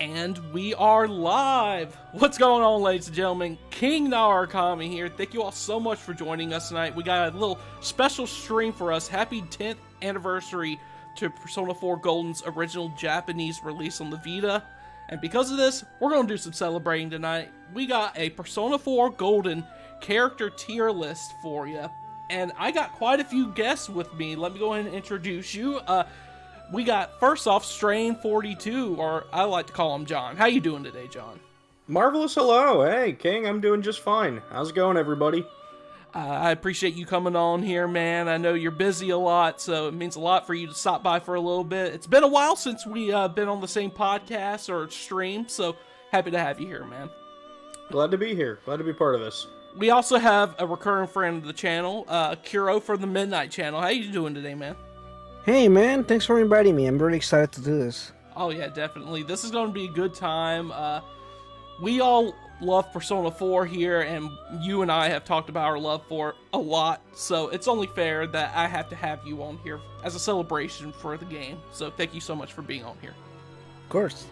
And we are live! What's going on, ladies and gentlemen? King Naoki here. Thank you all so much for joining us tonight. We got a little special stream for us. Happy 10th anniversary to Persona 4 Golden's original Japanese release on the Vita. And because of this, we're going to do some celebrating tonight. We got a Persona 4 Golden character tier list for you. And I got quite a few guests with me. Let me go ahead and introduce you. We got, first off, Strain 42, or I like to call him John. How you doing today, John? Marvelous hello. Hey, King, I'm doing just fine. How's it going, everybody? I appreciate you coming on here, man. I know you're busy a lot, so it means a lot for you to stop by for a little bit. It's been a while since we been on the same podcast or stream, so happy to have you here, man. Glad to be here. Glad to be part of this. We also have a recurring friend of the channel, Kuro from the Midnight Channel. How you doing today, man? Hey man, thanks for inviting me. I'm really excited to do this. Oh yeah, definitely. This is going to be a good time. We all love Persona 4 here, and you and I have talked about our love for it a lot, so it's only fair that I have to have you on here as a celebration for the game. So thank you so much for being on here. Of course.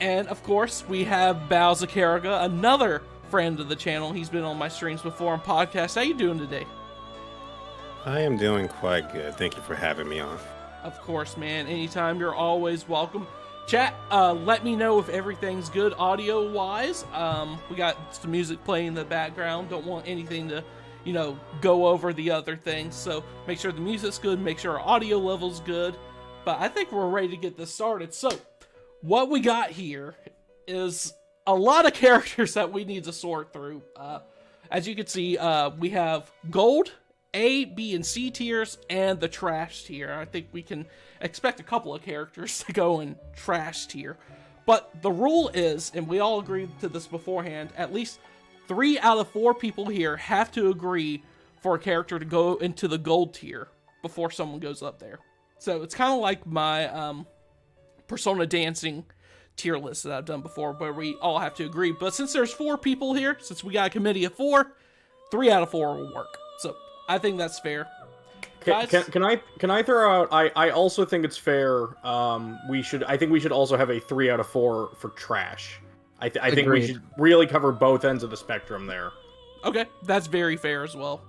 And of course, we have Bao Zakaraga, another friend of the channel. He's been on my streams before on podcasts. How you doing today? I am doing quite good. Thank you for having me on. Of course, man. Anytime, you're always welcome. Chat, let me know if everything's good audio-wise. We got some music playing in the background. Don't want anything to, go over the other things. So make sure the music's good. Make sure our audio level's good. But I think we're ready to get this started. So what we got here is a lot of characters that we need to sort through. As you can see, we have Gold, A, B, and C tiers, and the trash tier. I think we can expect a couple of characters to go in trash tier. But the rule is, and we all agreed to this beforehand, at least 3 out of 4 people here have to agree for a character to go into the gold tier before someone goes up there. So it's kind of like my Persona Dancing tier list that I've done before, where we all have to agree. But since there's 4 people here, since we got a committee of 4, 3 out of 4 will work. So I think that's fair. Can I throw out? I also think it's fair. I think we should also have a 3 out of 4 for trash. I think we should really cover both ends of the spectrum there. Okay, that's very fair as well.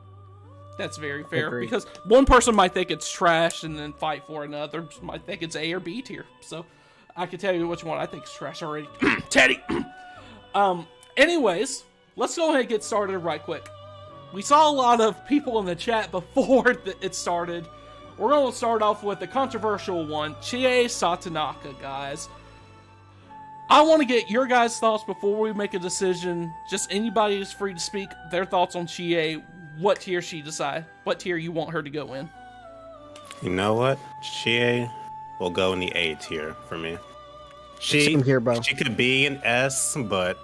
That's very fair. Agreed. Because one person might think it's trash and then fight for it, and another might think it's A or B tier. So I can tell you which one I think is trash already. Teddy. Anyways, let's go ahead and get started right quick. We saw a lot of people in the chat before it started. We're going to start off with the controversial one, Chie Satonaka, guys. I want to get your guys' thoughts before we make a decision. Just anybody is free to speak their thoughts on Chie, what tier she decide, what tier you want her to go in. You know what? Chie will go in the A tier for me. Same here, bro. She could be an S, but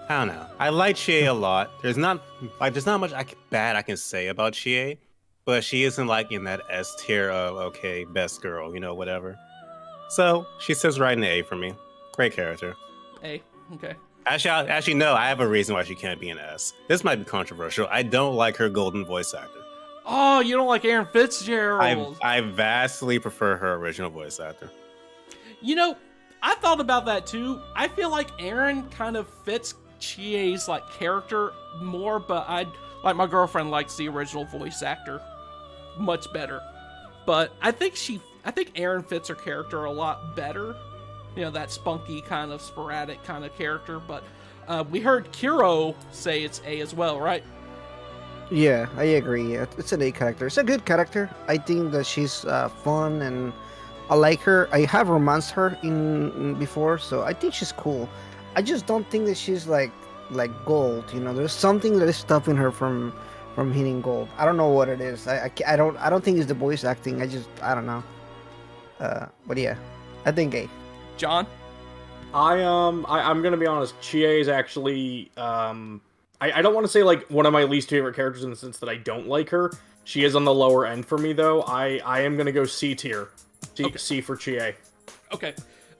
I don't know. I like Chie a lot. There's not much bad I can say about Chie, but she isn't like in that S tier of okay, best girl, whatever. So she sits right in the A for me. Great character. A, okay. Actually, no. I have a reason why she can't be an S. This might be controversial. I don't like her golden voice actor. Oh, you don't like Aaron Fitzgerald? I vastly prefer her original voice actor. I thought about that too. I feel like Aaron kind of fits Chie's character more, but my girlfriend likes the original voice actor much better. But I think Aaron fits her character a lot better. That spunky kind of sporadic kind of character. But we heard Kuro say it's A as well, right? Yeah, I agree. Yeah, it's an A character. It's a good character. I think that she's fun and I like her. I have romanced her in before, so I think she's cool. I just don't think that she's like gold. There's something that is stopping her from hitting gold. I don't know what it is. I don't think it's the voice acting. I don't know. But yeah, I think A. John? I'm gonna be honest. Chie is actually I don't want to say one of my least favorite characters in the sense that I don't like her. She is on the lower end for me though. I am gonna go C tier. Okay. C for Chie. Okay.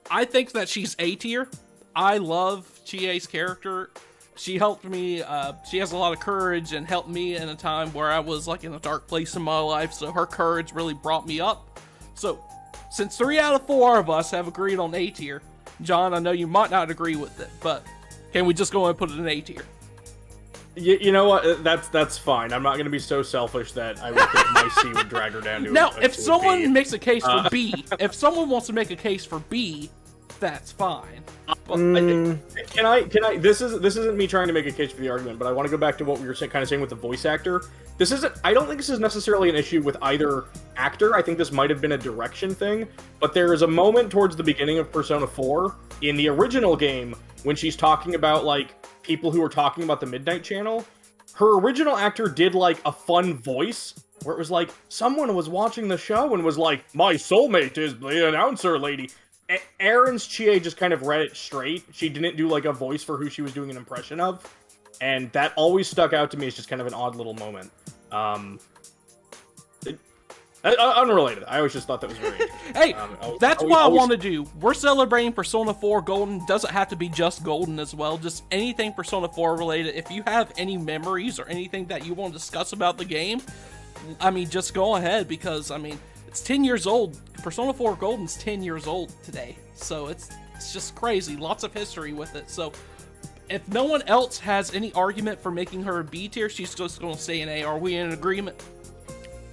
I think that she's A tier. I love Chie's character. She helped me. She has a lot of courage and helped me in a time where I was in a dark place in my life. So her courage really brought me up. So since 3 out of 4 of us have agreed on A tier, John, I know you might not agree with it, but can we just go and put it in A tier? You know what? That's fine. I'm not going to be so selfish that I would think my C would drag her down to Now, a if to a someone B. makes a case for B, if someone wants to make a case for B, that's fine. But Can I? This isn't me trying to make a case for the argument, but I want to go back to what we were kind of saying with the voice actor. This isn't. I don't think this is necessarily an issue with either actor. I think this might have been a direction thing. But there is a moment towards the beginning of Persona 4 in the original game when she's talking about like people who were talking about the Midnight Channel. Her original actor did like a fun voice where it was like someone was watching the show and was like, "My soulmate is the announcer lady." Erin's Chie just kind of read it straight. She didn't do like a voice for who she was doing an impression of, and that always stuck out to me as just kind of an odd little moment. Unrelated. I always just thought that was very interesting. Hey, that's what I want to do. We're celebrating Persona 4 Golden. Doesn't have to be just Golden as well. Just anything Persona 4 related. If you have any memories or anything that you want to discuss about the game, I mean, just go ahead, because, I mean, it's 10 years old. Persona 4 Golden's 10 years old today. So it's just crazy. Lots of history with it. So if no one else has any argument for making her a B tier, she's just going to stay in A. Are we in agreement?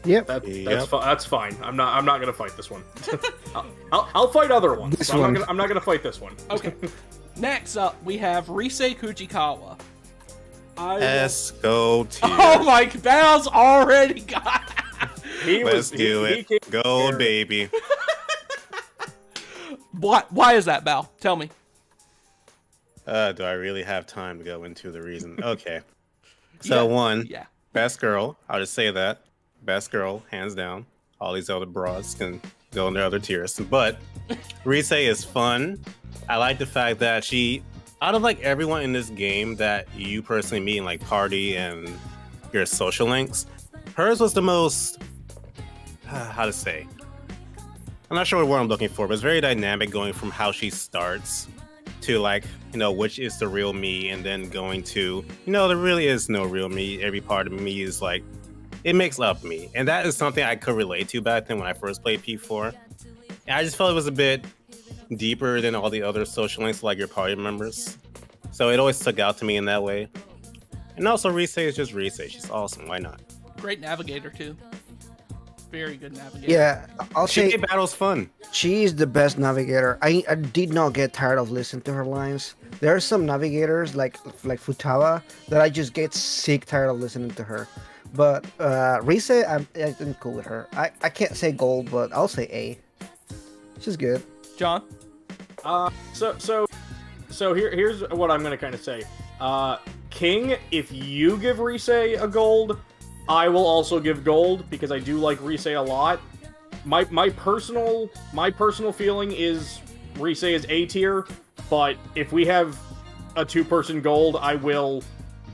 Yep. That's fine. I'm not gonna fight this one. I'll fight other ones. I'm not gonna fight this one. Okay. Next up, we have Ryse Kujikawa. S go tier. Oh my, Val's already got. Let's do it. Gold, baby. Why is that, Val? Tell me. Do I really have time to go into the reason? Okay. So yeah. Best girl. I'll just say that. Best girl, hands down. All these other bras can go in their other tiers. But Ryse is fun. I like the fact that she, out of like everyone in this game that you personally meet in like party and your social links, hers was the most, how to say, I'm not sure what word I'm looking for, but it's very dynamic, going from how she starts to like, you know, which is the real me, and then going to, you know, there really is no real me. Every part of me is like, it makes up me. And that is something I could relate to back then when I first played P4. And I just felt it was a bit deeper than all the other social links, like your party members. So it always stuck out to me in that way. And also Ryse is just Ryse. She's awesome. Why not? Great navigator too. Very good navigator. Yeah, I'll She say made battles fun. she is the best navigator. I did not get tired of listening to her lines. There are some navigators like Futawa that I just get sick tired of listening to her. But Ryse, I'm cool with her. I can't say gold, but I'll say A. She's good. John? So here's what I'm gonna kind of say. King, if you give Ryse a gold, I will also give gold, because I do like Ryse a lot. My personal feeling is Ryse is A tier, but if we have a 2-person gold, I will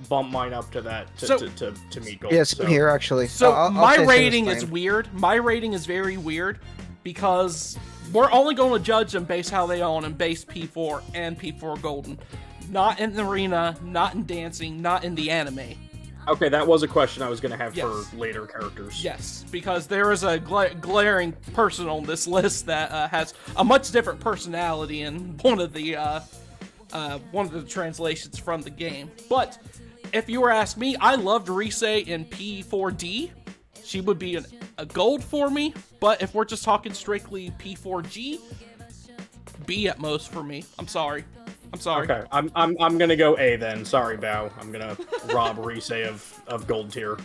bump mine up to that to meet gold. Yes, here actually. So I'll my say rating same is time. weird. My rating is very weird, because we're only going to judge them based how they own and base P4 and P4 Golden. Not in the arena, not in dancing, not in the anime. Okay, that was a question I was going to have Yes. for later characters. Yes, because there is a glaring person on this list that has a much different personality in one of the translations from the game. But if you were asked me, I loved Ryse in P4D. She would be a gold for me. But if we're just talking strictly P4G, B at most for me. I'm sorry. Okay, I'm gonna go A then. Sorry, Bao. I'm gonna rob Ryse of gold tier.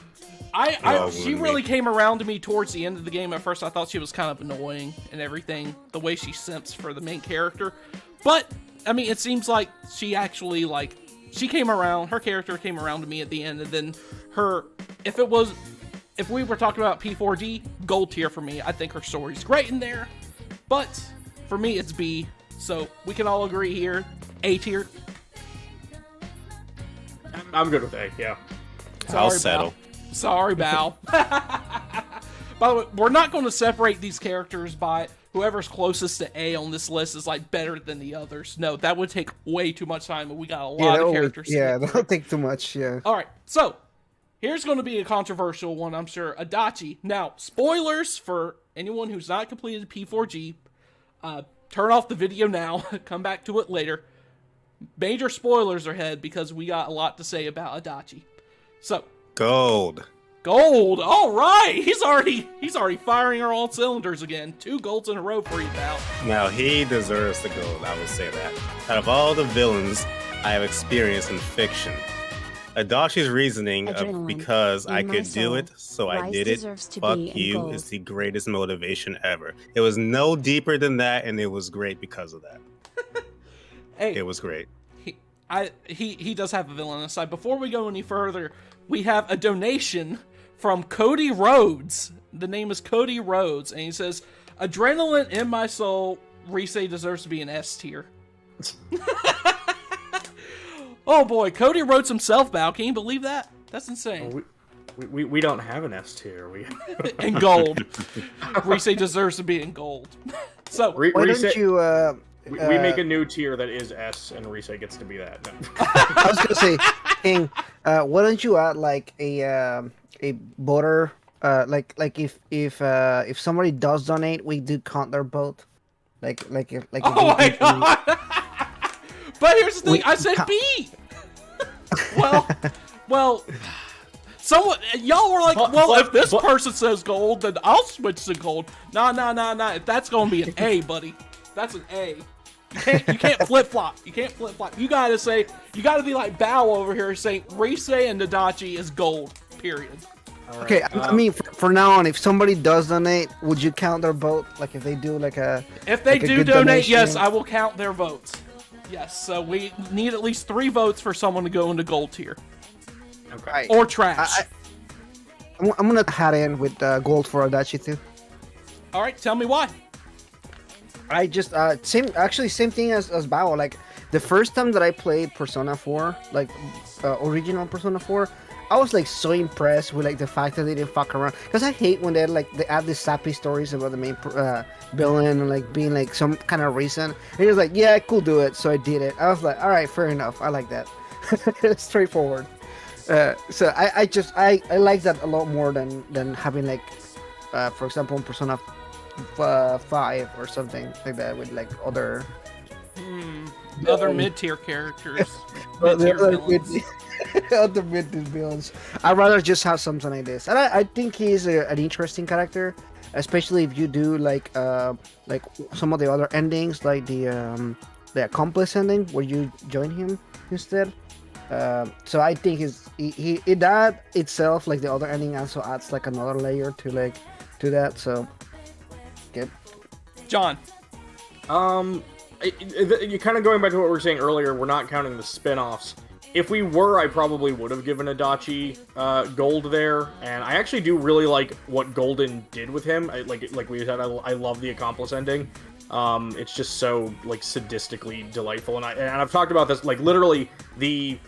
She really came around to me towards the end of the game. At first, I thought she was kind of annoying and everything, the way she simps for the main character. But I mean, it seems like she actually she came around. Her character came around to me at the end, and then if we were talking about P4D, gold tier for me. I think her story's great in there, but for me, it's B. So we can all agree here, A tier. I'm good with A. Yeah. I'll settle. Bao. Sorry, Bao. By the way, we're not going to separate these characters by whoever's closest to A on this list is like better than the others. No, that would take way too much time, and we got a lot of characters. That'll take too much. Yeah. All right, so here's going to be a controversial one, I'm sure. Adachi. Now, spoilers for anyone who's not completed P4G. turn off the video now. Come back to it later. Major spoilers ahead because we got a lot to say about Adachi. So, Gold. All right. He's already firing on all cylinders again. 2 golds in a row for you, pal. Now, he deserves the gold, I will say that. Out of all the villains I have experienced in fiction, Adachi's reasoning of because I could do it, so I did it, fuck you, is the greatest motivation ever. It was no deeper than that, and it was great because of that. Hey, it was great. He does have a villain aside. Before we go any further, we have a donation from Cody Rhodes. The name is Cody Rhodes, and he says, "Adrenaline in my soul, Ryse deserves to be an S tier." Oh boy, Cody Rhodes himself, Bow. Can you believe that? That's insane. We don't have an S tier. We in gold. Ryse deserves to be in gold. So why don't you? We make a new tier that is S, and Ryse gets to be that. No. I was gonna say, King, why don't you add like a voter? Like if somebody does donate, we do count their vote. Like if oh my god! But here's the thing, I said B. well, someone y'all were like, if this person says gold, then I'll switch to gold. Nah. That's gonna be an A, buddy. That's an A. You can't flip flop. You can't flip flop. You gotta be like Bow over here saying Ryse and Adachi is gold. Period. Right. Okay, I mean, for now on, if somebody does donate, would you count their vote? Like if they do if they do donate, yes, I will count their votes. Yes, so we need at least 3 votes for someone to go into gold tier. Okay. Or trash. I'm gonna hat in with gold for Adachi too. All right, tell me why. I just same thing as Bao. Like the first time that I played Persona 4, like original Persona 4, I was like so impressed with like the fact that they didn't fuck around. Because I hate when they add these sappy stories about the main villain and like being like some kind of reason. And he was like, yeah, cool, do it. So I did it. I was like, all right, fair enough. I like that. Straightforward. So I like that a lot more than having like, for example, in Persona 5 or something like that with like other mid-tier characters. Other mid-tier villains. I'd rather just have something like this, and I think he's an interesting character, especially if you do like some of the other endings, like the accomplice ending where you join him instead. So I think that itself, like the other ending, also adds like another layer to that. So, good. John. You're kind of going back to what we were saying earlier. We're not counting the spin-offs. If we were, I probably would have given Adachi gold there, and I actually do really like what Golden did with him. Like we said, I love the accomplice ending. It's just so like sadistically delightful, and I've talked about this. Like literally, the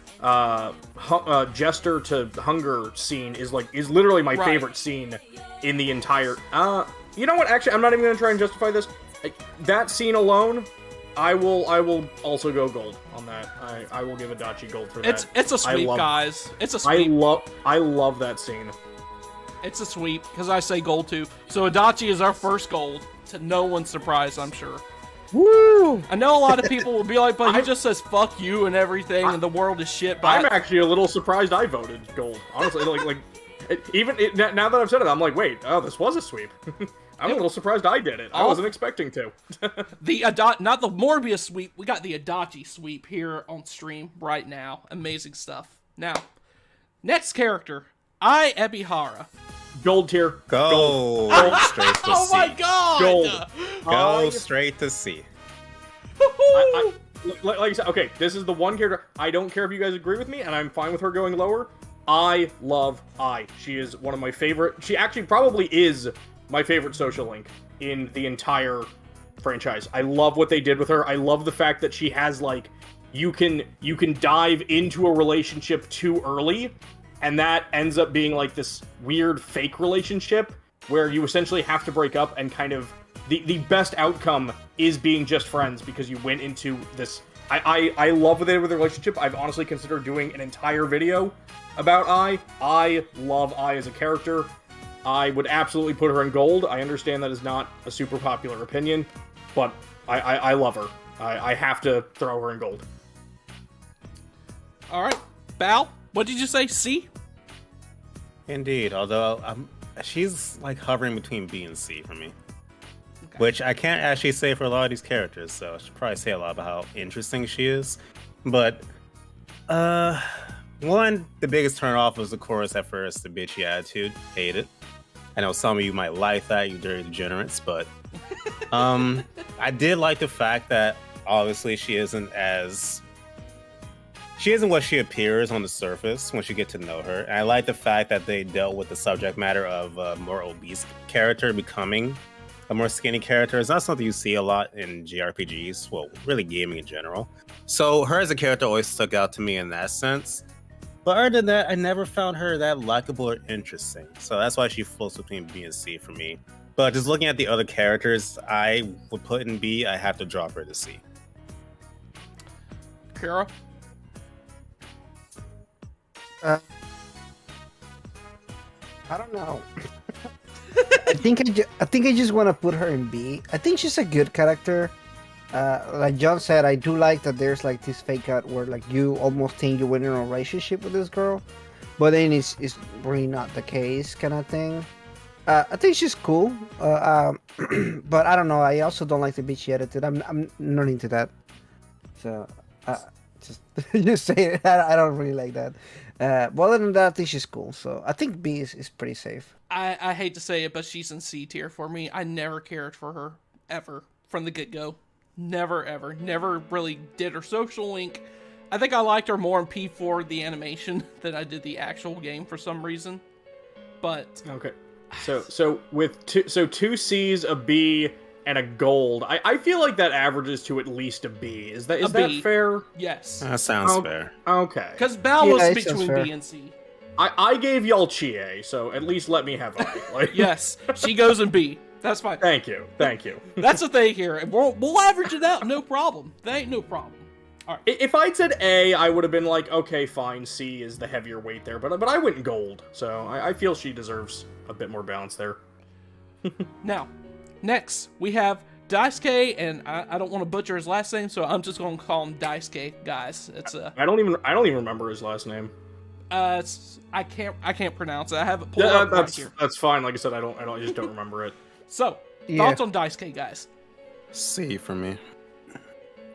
Jester to Hunger scene is literally my favorite scene in the entire. You know what? Actually, I'm not even gonna try and justify this. That scene alone. I will also go gold on that. I will give Adachi gold for that. It's a sweep, guys. It's a sweep. I love that scene. It's a sweep because I say gold too. So Adachi is our first gold. To no one's surprise, I'm sure. Woo! I know a lot of people will be like, but he just says "fuck you" and everything, and the world is shit. But I'm actually a little surprised I voted gold. Honestly, now that I've said it, I'm like, wait, this was a sweep. I'm a little surprised I did it. I wasn't expecting to. Not the Morbius sweep. We got the Adachi sweep here on stream right now. Amazing stuff. Now, next character, Ai Ebihara. Gold tier. Gold. Straight to C. Oh my god! Gold. Go straight to C. Like I said, okay, this is the one character. I don't care if you guys agree with me, and I'm fine with her going lower. I love Ai. She is one of my favorite. She actually probably is my favorite social link in the entire franchise. I love what they did with her. I love the fact that she has like you can dive into a relationship too early, and that ends up being like this weird fake relationship where you essentially have to break up, and kind of the best outcome is being just friends because you went into this. I love what they did with the relationship. I've honestly considered doing an entire video about Ai. I love Ai as a character. I would absolutely put her in gold. I understand that is not a super popular opinion, but I love her. I have to throw her in gold. All right, Bal, what did you say? C? Indeed, although she's like hovering between B and C for me. Okay. Which I can't actually say for a lot of these characters, so I should probably say a lot about how interesting she is. But, one, the biggest turnoff was, of course, at first, the bitchy attitude. Hate it. I know some of you might like that, you dirty degenerates, but I did like the fact that, obviously, she isn't what she appears on the surface once you get to know her. And I like the fact that they dealt with the subject matter of a more obese character becoming a more skinny character. It's not something you see a lot in JRPGs, well, really gaming in general. So her as a character always stuck out to me in that sense. But other than that, I never found her that likable or interesting. So that's why she floats between B and C for me. But just looking at the other characters I would put in B, I have to drop her to C. Kira? I don't know. I think I just want to put her in B. I think she's a good character. Like John said, I do like that there's like this fake out where like you almost think you're in a relationship with this girl, but then it's really not the case kind of thing. I think she's cool, but I don't know. I also don't like the bitchy attitude. I'm not into that. So just say it. I don't really like that. But other than that, I think she's cool. So I think B is pretty safe. I hate to say it, but she's in C tier for me. I never cared for her, ever, from the get-go. Never, ever. Never really did her social link. I think I liked her more in P4, the animation, than I did the actual game for some reason. But... Okay. So with two C's, a B, and a gold, I feel like that averages to at least a B. Is that B. fair? Yes. That sounds fair. Okay. Because Bal was between B and C. I gave y'all Chie, so at least let me have I. Like... Yes, she goes in B. That's fine. Thank you. That's the thing here. We'll average it out, no problem. That ain't no problem. All right. If I'd said A, I would have been like, okay, fine, C is the heavier weight there, but I went gold, so I feel she deserves a bit more balance there. Now, next, we have Daisuke, and I don't want to butcher his last name, so I'm just going to call him Daisuke, guys. It's I don't even remember his last name. I can't pronounce it. I have it pulled up right here. That's fine. Like I said, I just don't remember it. So, thoughts on Daisuke, guys? C for me.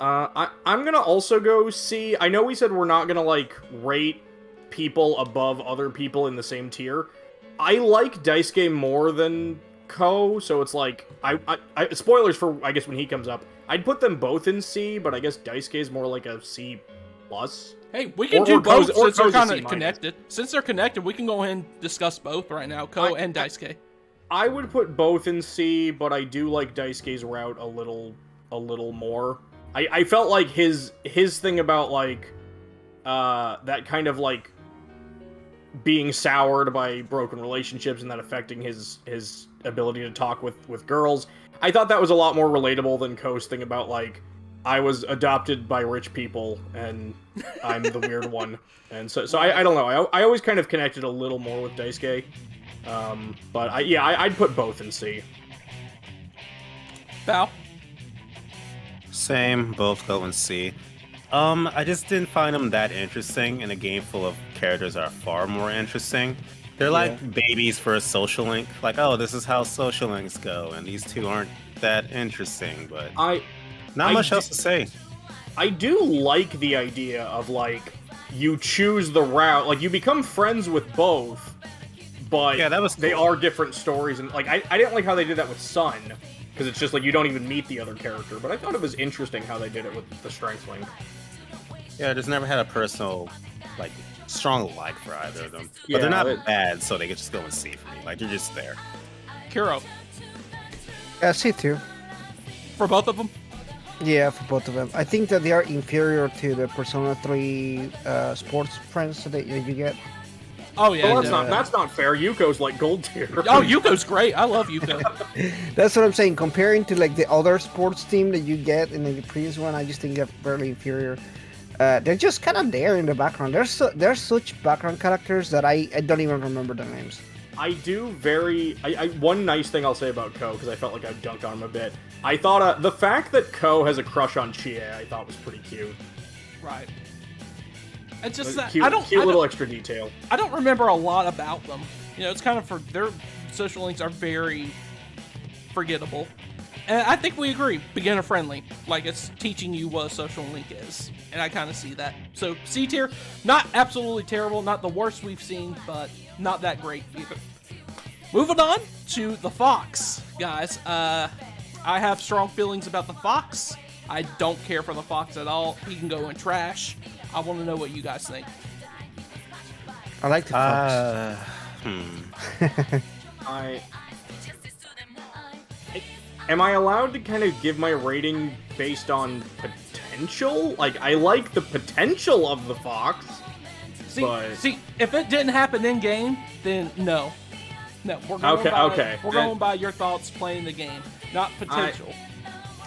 I'm gonna also go C. I know we said we're not gonna like rate people above other people in the same tier. I like Daisuke more than Ko, so it's like I spoilers for I guess when he comes up. I'd put them both in C, but I guess Daisuke is more like a C plus. Hey, we can do both since they're kind of C-. connected. Since they're connected, we can go ahead and discuss both right now, Ko and Daisuke. I would put both in C, but I do like Daisuke's route a little more. I felt like his thing about like that kind of like being soured by broken relationships and that affecting his ability to talk with girls. I thought that was a lot more relatable than Ko's thing about like I was adopted by rich people and I'm the weird one. And so I don't know. I always kind of connected a little more with Daisuke. But I'd put both in C. Val? Same, both go in C. I just didn't find them that interesting in a game full of characters that are far more interesting. They're like babies for a social link. Like, oh, this is how social links go, and these two aren't that interesting, but not much else to say. I do like the idea of like you choose the route, like you become friends with both, but that was cool. They are different stories, and like I didn't like how they did that with Sun, because it's just like you don't even meet the other character, but I thought it was interesting how they did it with the strength link. Yeah, I just never had a personal like strong like for either of them, but they're not bad, so they could just go and C for me. Like they're just there. Kuro? Yeah, C too. For both of them? Yeah, for both of them. I think that they are inferior to the Persona 3 sports friends that you get. Oh yeah, well, that's not fair. Yuko's like gold tier. Oh, Yuko's great. I love Yuko. That's what I'm saying. Comparing to like the other sports team that you get in the previous one, I just think they're fairly inferior. They're just kind of there in the background. They're such background characters that I don't even remember their names. one nice thing I'll say about Ko, because I felt like I dunked on him a bit. I thought the fact that Ko has a crush on Chie, I thought was pretty cute. Right. It's just that Cute little extra detail. I don't remember a lot about them. You know, it's kind of their social links are very forgettable. And I think we agree, beginner friendly. Like, it's teaching you what a social link is. And I kind of see that. So, C tier, not absolutely terrible, not the worst we've seen, but not that great either. Moving on to the Fox, guys. I have strong feelings about the Fox. I don't care for the Fox at all. He can go in trash. I want to know what you guys think. I like the Fox. Am I allowed to kind of give my rating based on potential? Like, I like the potential of the Fox. See, if it didn't happen in game, then no. No, we're going by your thoughts playing the game, not potential.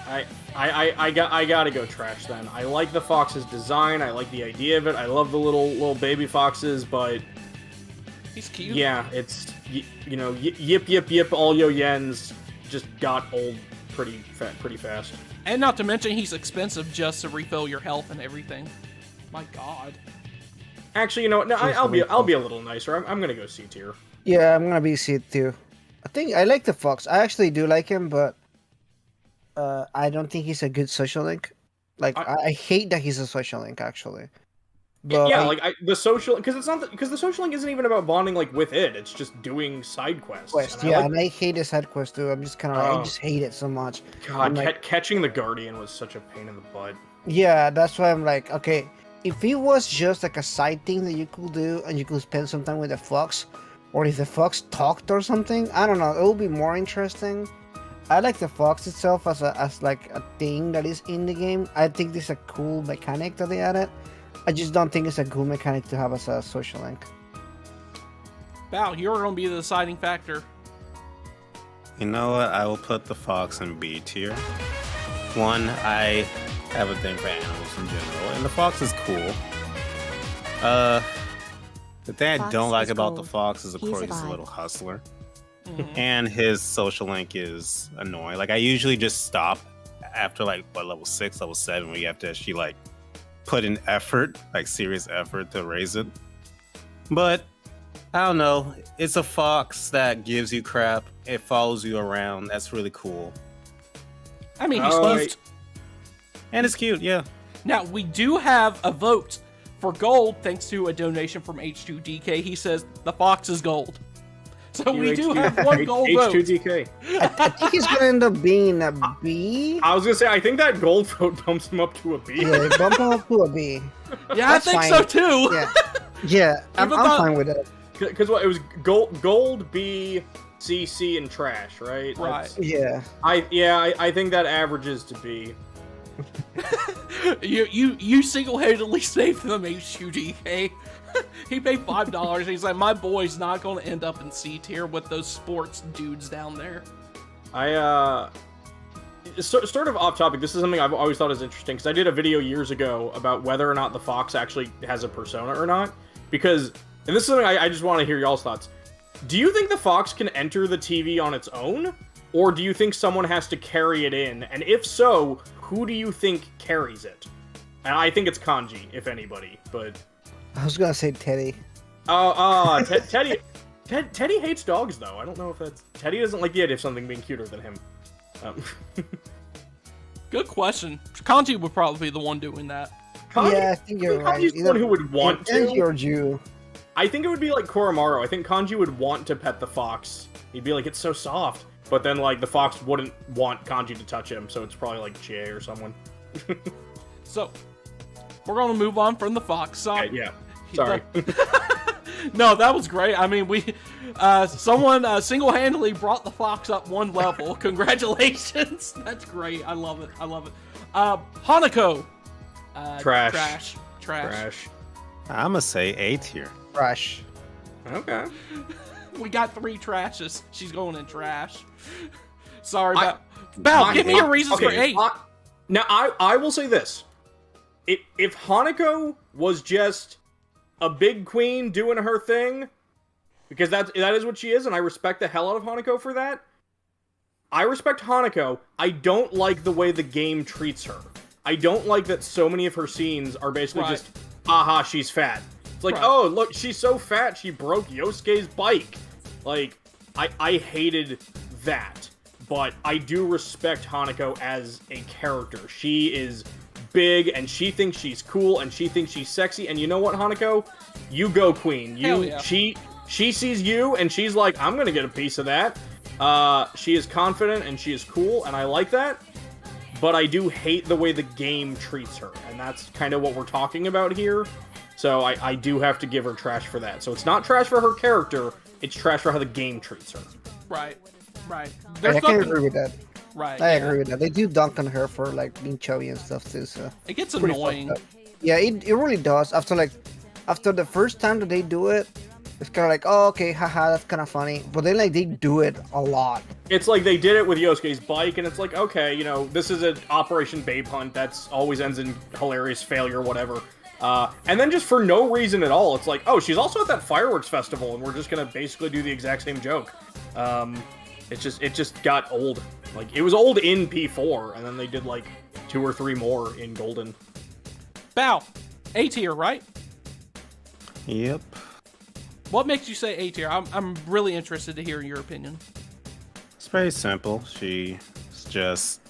I gotta go trash then. I like the Fox's design. I like the idea of it. I love the little baby foxes, but he's cute. Yeah, it's yip all yo yens just got old pretty fast. And not to mention he's expensive just to refill your health and everything. My God. Actually, you know what? No, I'll be a little nicer. I'm gonna go C tier. Yeah, I'm gonna be C tier. I think I like the Fox. I actually do like him, but I don't think he's a good social link. Like, I hate that he's a social link, actually. But the social, because the social link isn't even about bonding like with it. It's just doing side quests. And I hate the side quest too. I'm just kind of I just hate it so much. God, catching the Guardian was such a pain in the butt. Yeah, that's why I'm like, okay, if it was just like a side thing that you could do and you could spend some time with the Fox, or if the Fox talked or something, I don't know, it would be more interesting. I like the Fox itself as like a thing that is in the game. I think this is a cool mechanic that they added. I just don't think it's a cool mechanic to have as a social link. Val, you're going to be the deciding factor. You know what? I will put the Fox in B tier. One, I have a thing for animals in general, and the Fox is cool. The thing I don't like about the Fox is, of course, he's a little hustler. Mm-hmm. And his social link is annoying. Like, I usually just stop after, like, level 6, level 7, where you have to actually, like, put in effort, like, serious effort to raise it. But, I don't know. It's a Fox that gives you crap. It follows you around. That's really cool. I mean, he's cute. And it's cute, yeah. Now, we do have a vote for gold, thanks to a donation from H2DK. He says the Fox is gold. So we do have one gold vote. H2DK. I think he's going to end up being a B. I was going to say, I think that gold vote bumps him up to a B. Yeah, bump him up to a B. Yeah, I think so too. Yeah, I'm fine with it. Because what, it was gold, B, C, C, and trash, right? Right. Yeah. I think that averages to B. you single-handedly saved them, H2DK. He paid $5. He's like, my boy's not going to end up in C tier with those sports dudes down there. Sort of off topic, this is something I've always thought is interesting, because I did a video years ago about whether or not the Fox actually has a persona or not. Because, and this is something I just want to hear y'all's thoughts. Do you think the Fox can enter the TV on its own? Or do you think someone has to carry it in? And if so, who do you think carries it? And I think it's Kanji, if anybody, but... I was gonna say Teddy. Teddy hates dogs, though. I don't know if that's... Teddy doesn't like the idea of something being cuter than him. Good question. Kanji would probably be the one doing that. Yeah, I think you're right. Kanji's the one who would want to. Or Jew. I think it would be like Koromaru. I think Kanji would want to pet the Fox. He'd be like, it's so soft. But then, like, the Fox wouldn't want Kanji to touch him, so it's probably like Chie or someone. So, we're going to move on from the Fox. Okay, yeah. Sorry. No, that was great. I mean, someone single-handedly brought the Fox up one level. Congratulations. That's great. I love it. Hanako. Trash. I'm going to say A tier. Trash. Okay. We got 3 trashes. She's going in trash. Sorry, Val, give me your reasons for 8. Now, I will say this. If Hanako was just a big queen doing her thing, because that is what she is, and I respect the hell out of Hanako for that. I respect Hanako. I don't like the way the game treats her. I don't like that so many of her scenes are basically just, aha, she's fat. It's like, oh, look, she's so fat, she broke Yosuke's bike. Like, I hated that. But I do respect Hanako as a character. She is big, and she thinks she's cool, and she thinks she's sexy. And you know what, Hanako? You go, queen. She sees you, and she's like, I'm gonna get a piece of that. She is confident, and she is cool, and I like that. But I do hate the way the game treats her, and that's kind of what we're talking about here. So I do have to give her trash for that. So it's not trash for her character, it's trash for how the game treats her. Right. I can agree with that. Right. I agree with that. They do dunk on her for like being chubby and stuff too, so it gets annoying. Yeah, it really does. After the first time that they do it, it's kind of like, oh, okay, haha, that's kind of funny. But then, like, they do it a lot. It's like they did it with Yosuke's bike, and it's like, okay, you know, this is an Operation Babe Hunt. That's always ends in hilarious failure, whatever. And then just for no reason at all, it's like, oh, she's also at that fireworks festival, and we're just gonna basically do the exact same joke. It just got old. Like, it was old in P4, and then they did, like, 2 or 3 more in Golden. Bow, A tier, right? Yep. What makes you say A tier? I'm really interested to hear your opinion. It's very simple. She's just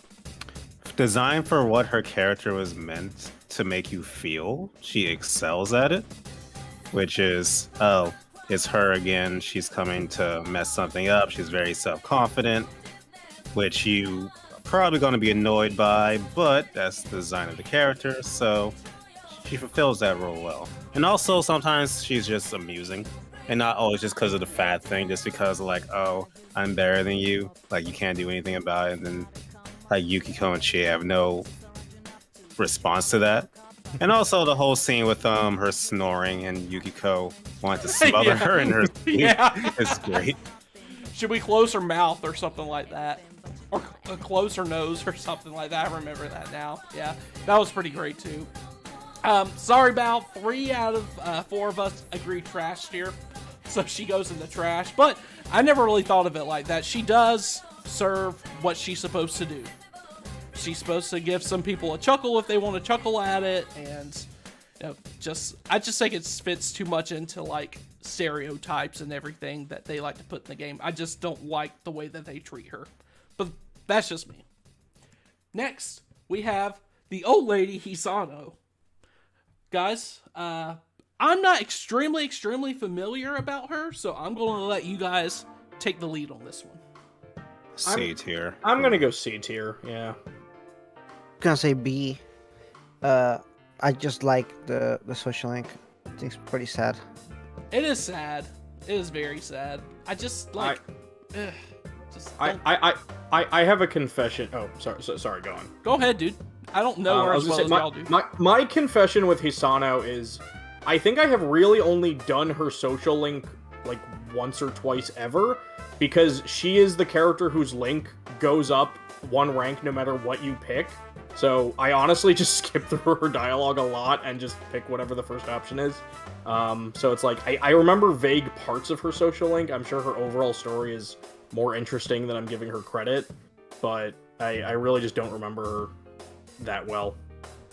designed for what her character was meant to make you feel. She excels at it, which is, oh, it's her again. She's coming to mess something up. She's very self-confident, which you are probably going to be annoyed by, but that's the design of the character, so she fulfills that role well. And also, sometimes she's just amusing, and not always just because of the fat thing, just because of like, oh, I'm better than you, like you can't do anything about it, and then like Yukiko and Chie have no response to that. And also the whole scene with her snoring and Yukiko wanting to smother her in her sleep. It's great. Should we close her mouth or something like that? Or close her nose or something like that? I remember that now. Yeah, that was pretty great too. Sorry, Bao. 3 out of 4 of us agree trash tier. So she goes in the trash. But I never really thought of it like that. She does serve what she's supposed to do. She's supposed to give some people a chuckle if they want to chuckle at it, and you know, I just think it fits too much into like stereotypes and everything that they like to put in the game. I just don't like the way that they treat her, but that's just me. Next, we have the old lady Hisano. Guys, I'm not extremely familiar about her, so I'm going to let you guys take the lead on this one. C tier. I'm gonna go C tier. Yeah. Gonna say B. I just like the social link. I think it's pretty sad. It is sad. It is very sad. I just like. I have a confession. Oh, sorry. Go on. Go ahead, dude. I don't know her as well as y'all do. My confession with Hisano is, I think I have really only done her social link like once or twice ever, because she is the character whose link goes up 1 rank no matter what you pick. So I honestly just skip through her dialogue a lot and just pick whatever the first option is. So it's like, I remember vague parts of her social link. I'm sure her overall story is more interesting than I'm giving her credit, but I really just don't remember her that well.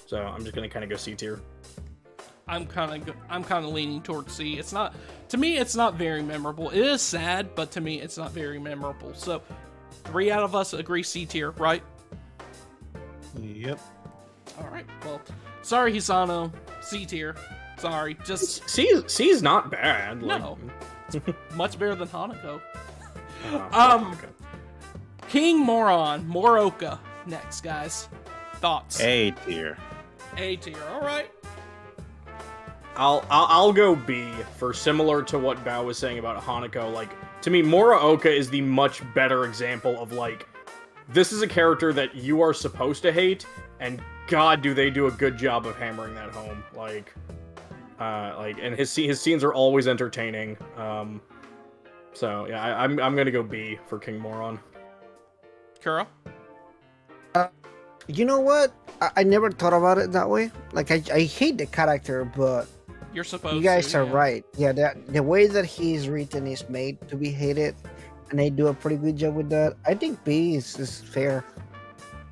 So I'm just gonna kind of go C tier. I'm kind of leaning towards C. It's not, to me, it's not very memorable. It is sad, but to me, it's not very memorable. So 3 out of us agree C tier, right? Yep. All right. Well, sorry, Hisano. C tier. Sorry. Just C's not bad. No. It's much better than Hanako. Hanako. King Moron, Moroka. Next, guys. Thoughts? A tier. A tier. All right. I'll go B for similar to what Bao was saying about Hanako. Like, to me, Muraoka is the much better example of like, this is a character that you are supposed to hate, and God, do they do a good job of hammering that home. And his scenes are always entertaining. So yeah, I'm gonna go B for King Moron. Kuro? You know what? I never thought about it that way. Like, I hate the character, but You're supposed to. You guys are yeah. right. Yeah, the way that he's written is made to be hated, and they do a pretty good job with that. I think B is fair.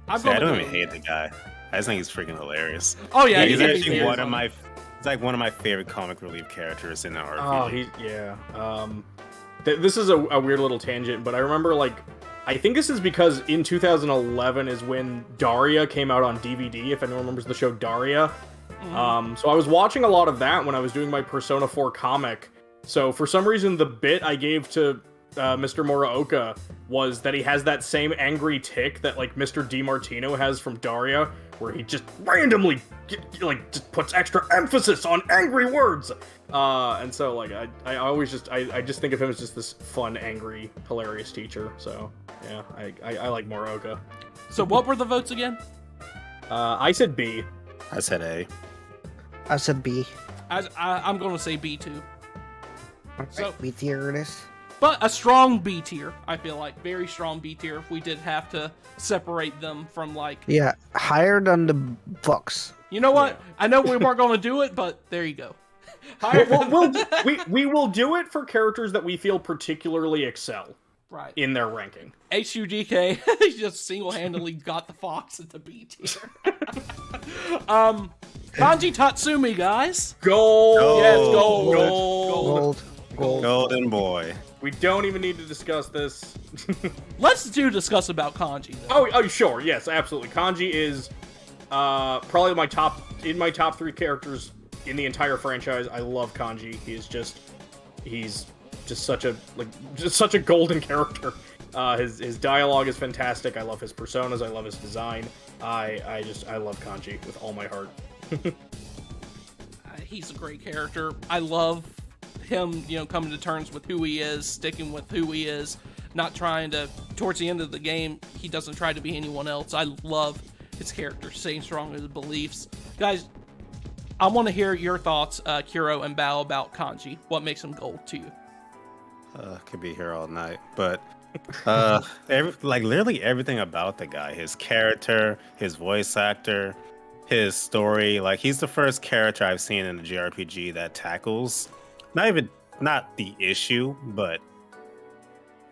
I'm See, I gonna don't go- even hate the guy. I just think he's freaking hilarious. Oh yeah, He's can be actually fair. one of my. It's like one of my favorite comic relief characters in the RPG. Oh, this is a weird little tangent, but I remember I think this is because in 2011 is when Daria came out on DVD. If anyone remembers the show Daria. So I was watching a lot of that when I was doing my Persona 4 comic. So for some reason, the bit I gave to Mr. Muraoka was that he has that same angry tick that Mr. DiMartino has from Daria, where he just randomly just puts extra emphasis on angry words. And so I always just think of him as just this fun, angry, hilarious teacher. So yeah, I like Muraoka. So what were the votes again? I said B. I said A. I said B. I'm gonna say B too. So, B tier it is. but a strong B tier. I feel like very strong B tier. If we did have to separate them from Yeah, higher than the Fox. you know what? I know we weren't gonna do it, but there you go. We will do it for characters that we feel particularly excel Right. in their ranking. HUGK just single-handedly got the Fox at the B tier. Kanji Tatsumi, guys. Gold. Gold. Yes, gold. Gold. Golden boy. We don't even need to discuss this. Let's discuss about Kanji. Though. Oh, sure, yes, absolutely. Kanji is probably my top 3 characters in the entire franchise. I love Kanji. He's just such a golden character. His dialogue is fantastic. I love his personas. I love his design. I love Kanji with all my heart. He's a great character. I love him, coming to terms with who he is, sticking with who he is, not trying to. Towards the end of the game, he doesn't try to be anyone else. I love his character, staying strong in his beliefs. Guys, I want to hear your thoughts, Kuro and Bao, about Kanji. What makes him gold to you? Could be here all night, but literally everything about the guy, his character, his voice actor, his story. He's the first character I've seen in a JRPG that tackles not the issue, but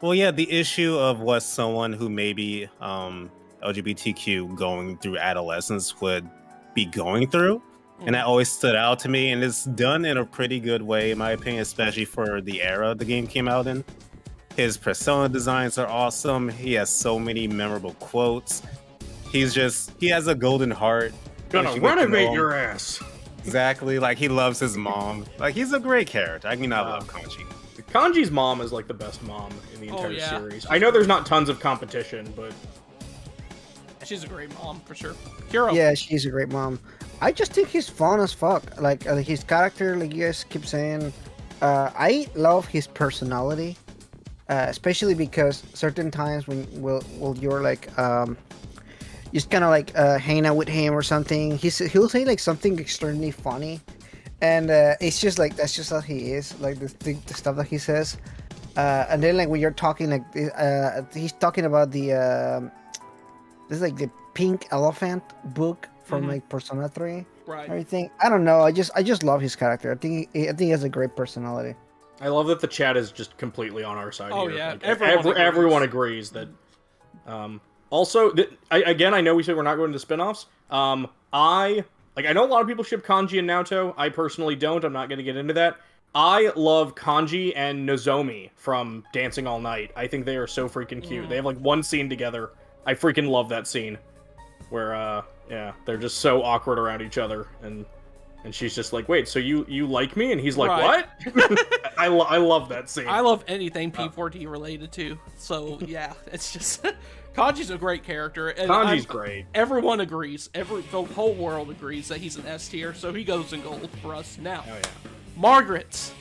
the issue of what someone who maybe LGBTQ going through adolescence would be going through. And that always stood out to me, and it's done in a pretty good way, in my opinion, especially for the era the game came out in. His persona designs are awesome. He has so many memorable quotes. He has a golden heart. Gonna renovate your ass. Exactly. He loves his mom. He's a great character. I love Kanji. Kanji's mom is the best mom in the entire yeah. series. I know there's not tons of competition, but She's a great mom, for sure. Kuro. Yeah, she's a great mom. I just think he's fun as fuck. His character, you guys keep saying, I love his personality, especially because certain times when you're just kind of hanging out with him or something, he'll say something extremely funny, and it's just that's just how he is. The stuff that he says, and then when you're talking he's talking about the this is the Pink Elephant book from Persona 3. Right. Everything. I don't know. I just love his character. I think he has a great personality. I love that the chat is just completely on our side. Oh, here. yeah. Everyone agrees that. Also, I know we said we're not going to spin-offs. I know a lot of people ship Kanji and Naoto. I personally don't. I'm not going to get into that. I love Kanji and Nozomi from Dancing All Night. I think they are so freaking cute. They have one scene together. I freaking love that scene where they're just so awkward around each other, and she's just wait, so you like me? And he's like, Right. what? I love that scene. I love anything P4G related to. So yeah, it's just Kanji's a great character. And Kanji's great. Everyone agrees. The whole world agrees that he's an S tier, so he goes in gold for us now. Oh yeah. Margaret.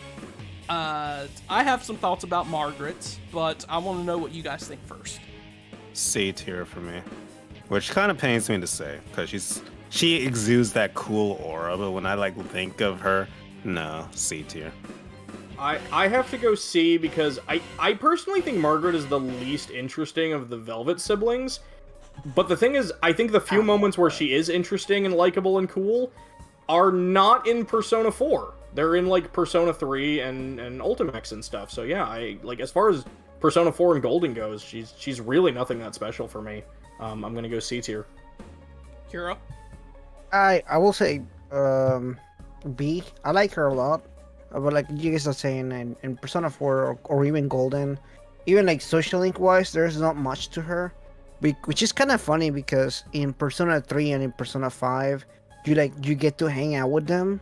I have some thoughts about Margaret, but I want to know what you guys think first. C tier for me, which kind of pains me to say because she exudes that cool aura, but when I think of her, no, C tier. I have to go C because I personally think Margaret is the least interesting of the Velvet siblings. But the thing is, I think the few moments where she is interesting and likable and cool are not in Persona 4. They're in like Persona 3 and Ultimax and stuff. So yeah, I like as far as Persona 4 and Golden goes, she's really nothing that special for me. I'm gonna go C tier. Kira? I will say B. I like her a lot, but like you guys are saying in Persona 4 or even Golden, even like social link wise, there's not much to her, which is kind of funny because in Persona 3 and in Persona 5, you get to hang out with them,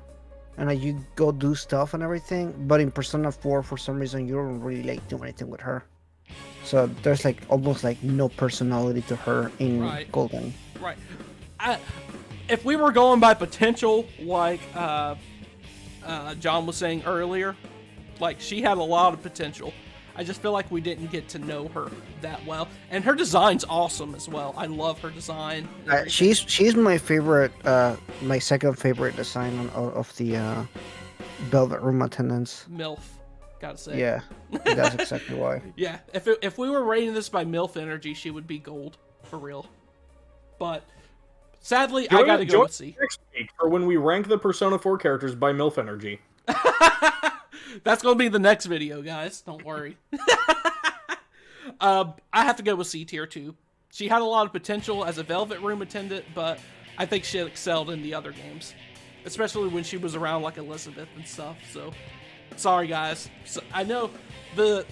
and like you go do stuff and everything. But in Persona 4, for some reason, you don't really like do anything with her. So there's like almost like no personality to her in Golden. Right. If we were going by potential, like John was saying earlier, like she had a lot of potential. I just feel like we didn't get to know her that well, and her design's awesome as well. I love her design. She's my favorite, my second favorite design of the Velvet Room attendants. MILF, gotta say. Yeah, that's exactly why. Yeah, if we were rating this by MILF energy, she would be gold for real. But sadly, I gotta go with C. Next week for when we rank the Persona 4 characters by MILF energy. That's gonna be the next video, guys. Don't worry. I have to go with C tier too. She had a lot of potential as a Velvet Room attendant, but I think she excelled in the other games, especially when she was around like Elizabeth and stuff. So, sorry guys. So, I know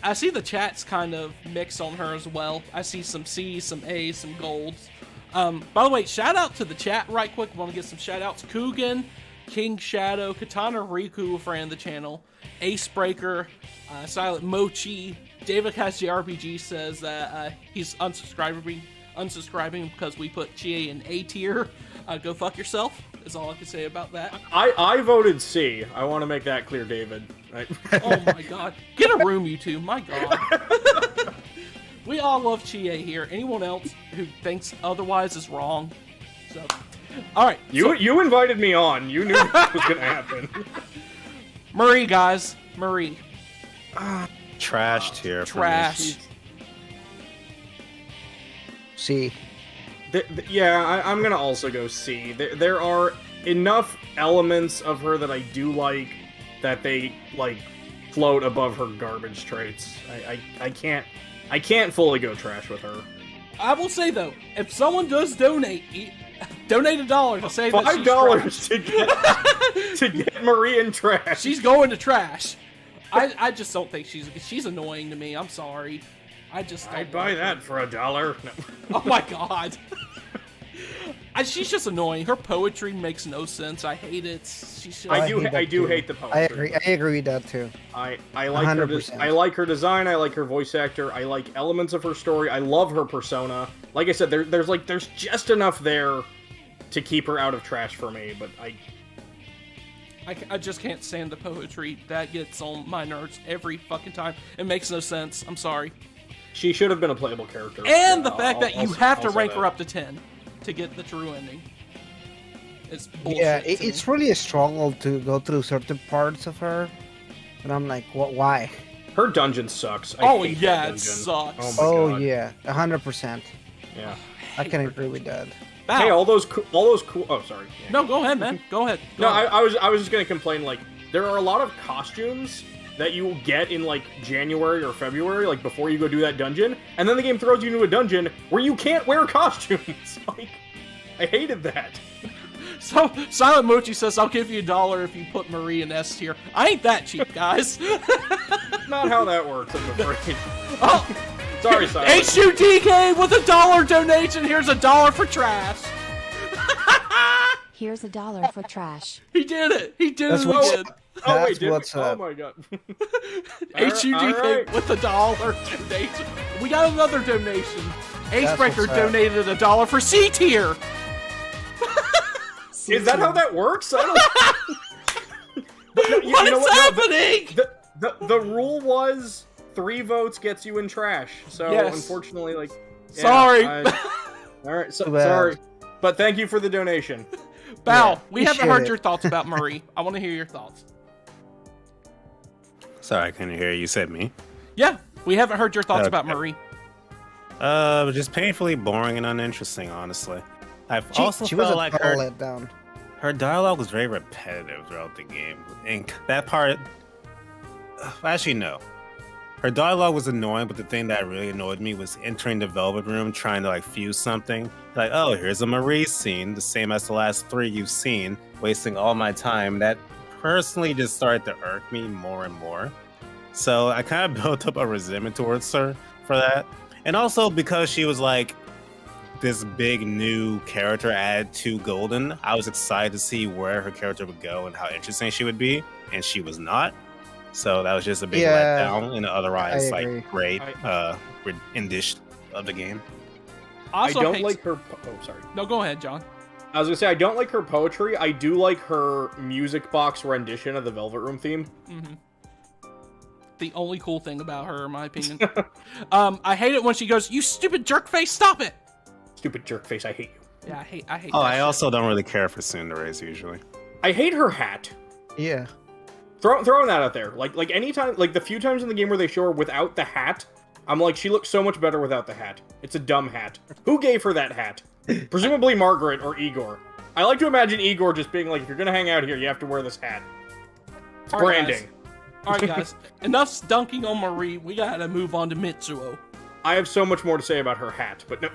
I see the chat's kind of mixed on her as well. I see some C's, some A's, some golds. By the way, shout out to the chat right quick. Want to get some shout outs. Coogan, King Shadow, Katana Riku, a friend of the channel, Ace Breaker, Silent Mochi, David Kashiwaki RPG says that he's unsubscribing because we put Chie in A tier. Go fuck yourself is all I can say about that. I voted C. I want to make that clear, David. Oh my god. Get a room, you two. My god. We all love Chie here. Anyone else who thinks otherwise is wrong. So, all right. You invited me on. You knew this was gonna happen. Marie, guys. Marie. Trash tier. Trash. C. Yeah, I'm gonna also go C. There are enough elements of her that I do like that they like float above her garbage traits. I can't fully go trash with her. I will say though, if someone does donate $1 to say that she's $5 to get Marie in trash. She's going to trash. I just don't think she's annoying to me. I'm sorry. I'd buy that for $1. No. Oh my god. She's just annoying. Her poetry makes no sense. I hate it. I do hate the poetry. I agree with that too. I like 100%. I like her design. I like her voice actor. I like elements of her story. I love her persona. Like I said, there's just enough there to keep her out of trash for me. But I just can't stand the poetry. That gets on my nerves every fucking time. It makes no sense. I'm sorry. She should have been a playable character. And the fact that you have to rank her up to 10 to get the true ending. It's bullshit. Yeah, it's really a struggle to go through certain parts of her. And I'm like, why? Her dungeon sucks. It sucks. Oh yeah, 100%. Yeah. I can agree with that. Wow. Hey, all those cool. Oh, sorry. Yeah. No, go ahead, man. Go ahead. I was just gonna complain. Like, there are a lot of costumes that you will get in like January or February, like before you go do that dungeon, and then the game throws you into a dungeon where you can't wear costumes. Like, I hated that. So Silent Mochi says, "I'll give you $1 if you put Marie in S tier." I ain't that cheap, guys. Not how that works, I'm afraid. Oh, sorry, Silent. HUDK with $1 donation. Here's $1 for trash. Here's $1 for trash. He did it. He did it again. Oh wait, what's oh up. my god. HUDK with $1 donation. We got another donation. Acebreaker donated $1 for C tier. Is that how that works? I don't. What is happening? The rule was 3 votes gets you in trash. So yes. Unfortunately, like. Yeah, sorry. all right. Sorry, but thank you for the donation. Bao, we haven't heard your thoughts about Marie. I want to hear your thoughts. Sorry, I couldn't hear you. You said me. Yeah, we haven't heard your thoughts about Marie. Just painfully boring and uninteresting, honestly. I've also she felt was like her. let down. her dialogue was very repetitive throughout the game, and that part. Actually, no. Her dialogue was annoying, but the thing that really annoyed me was entering the Velvet Room trying to like fuse something. Like, oh, here's a Marie scene, the same as the last 3 you've seen, wasting all my time. That personally just started to irk me more and more. So I kind of built up a resentment towards her for that. And also because she was like this big new character added to Golden, I was excited to see where her character would go and how interesting she would be, and she was not. So that was just a big letdown in the otherwise like great rendition of the game. I don't like her. Oh, sorry. No, go ahead, John. I was gonna say I don't like her poetry. I do like her music box rendition of the Velvet Room theme. Mm-hmm. The only cool thing about her, in my opinion. I hate it when she goes, "You stupid jerk face, stop it!" Stupid jerk face, I hate you. Yeah, I hate. Oh, that I shit. also don't really care for Cinderase usually. I hate her hat. Yeah. Throwing that out there. Like anytime, like the few times in the game where they show her without the hat, I'm like, she looks so much better without the hat. It's a dumb hat. Who gave her that hat? Presumably Margaret or Igor. I like to imagine Igor just being like, if you're gonna hang out here, you have to wear this hat. It's branding. All right, guys. Enough dunking on Marie. We gotta move on to Mitsuo. I have so much more to say about her hat, but no.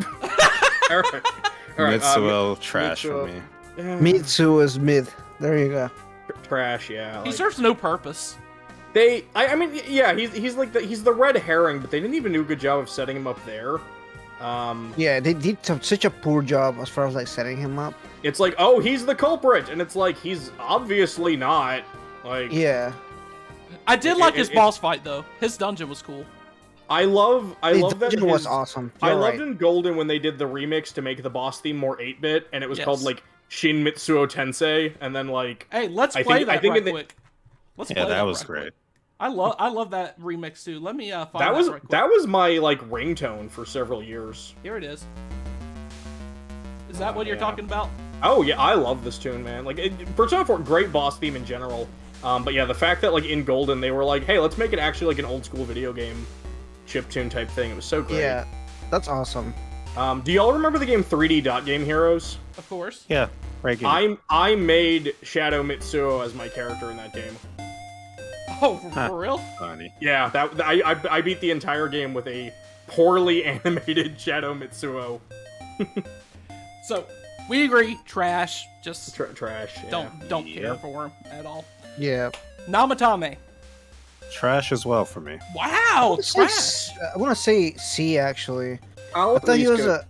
All right. Mitsuo trash for me. Mitsu is mid. There you go. Trash, yeah. He serves no purpose. I mean, yeah, he's like he's the red herring, but they didn't even do a good job of setting him up there. Yeah, they did such a poor job as far as like setting him up. It's like, oh, he's the culprit, and it's like he's obviously not. Like, Yeah. I did like his boss fight though. His dungeon was cool. I love that. Dungeon was awesome. I You're loved right. in Golden when they did the remix to make the boss theme more 8-bit, and it was called like Shin Mitsuo Tensei, and then like Hey, let's play that right quick. Let's play that was right great. quick. I love that remix too. Let me find that right quick. That was my like ringtone for several years. Here it is. Is that what you're talking about? Oh yeah, I love this tune, man. Like Persona 4, great boss theme in general. But yeah, the fact that like in Golden they were like, hey, let's make it actually like an old school video game chiptune type thing. It was so great. Yeah, that's awesome. Do y'all remember the game 3D Dot Game Heroes? Of course. Yeah, great game. I made Shadow Mitsuo as my character in that game. Oh, for real? Funny. Yeah, I beat the entire game with a poorly animated Shadow Mitsuo. So we agree, trash. Just Trash. Yeah. don't care for him at all. Yeah. Namatame. Trash as well for me. Wow, trash. I want to say C actually. I'll I thought he was go.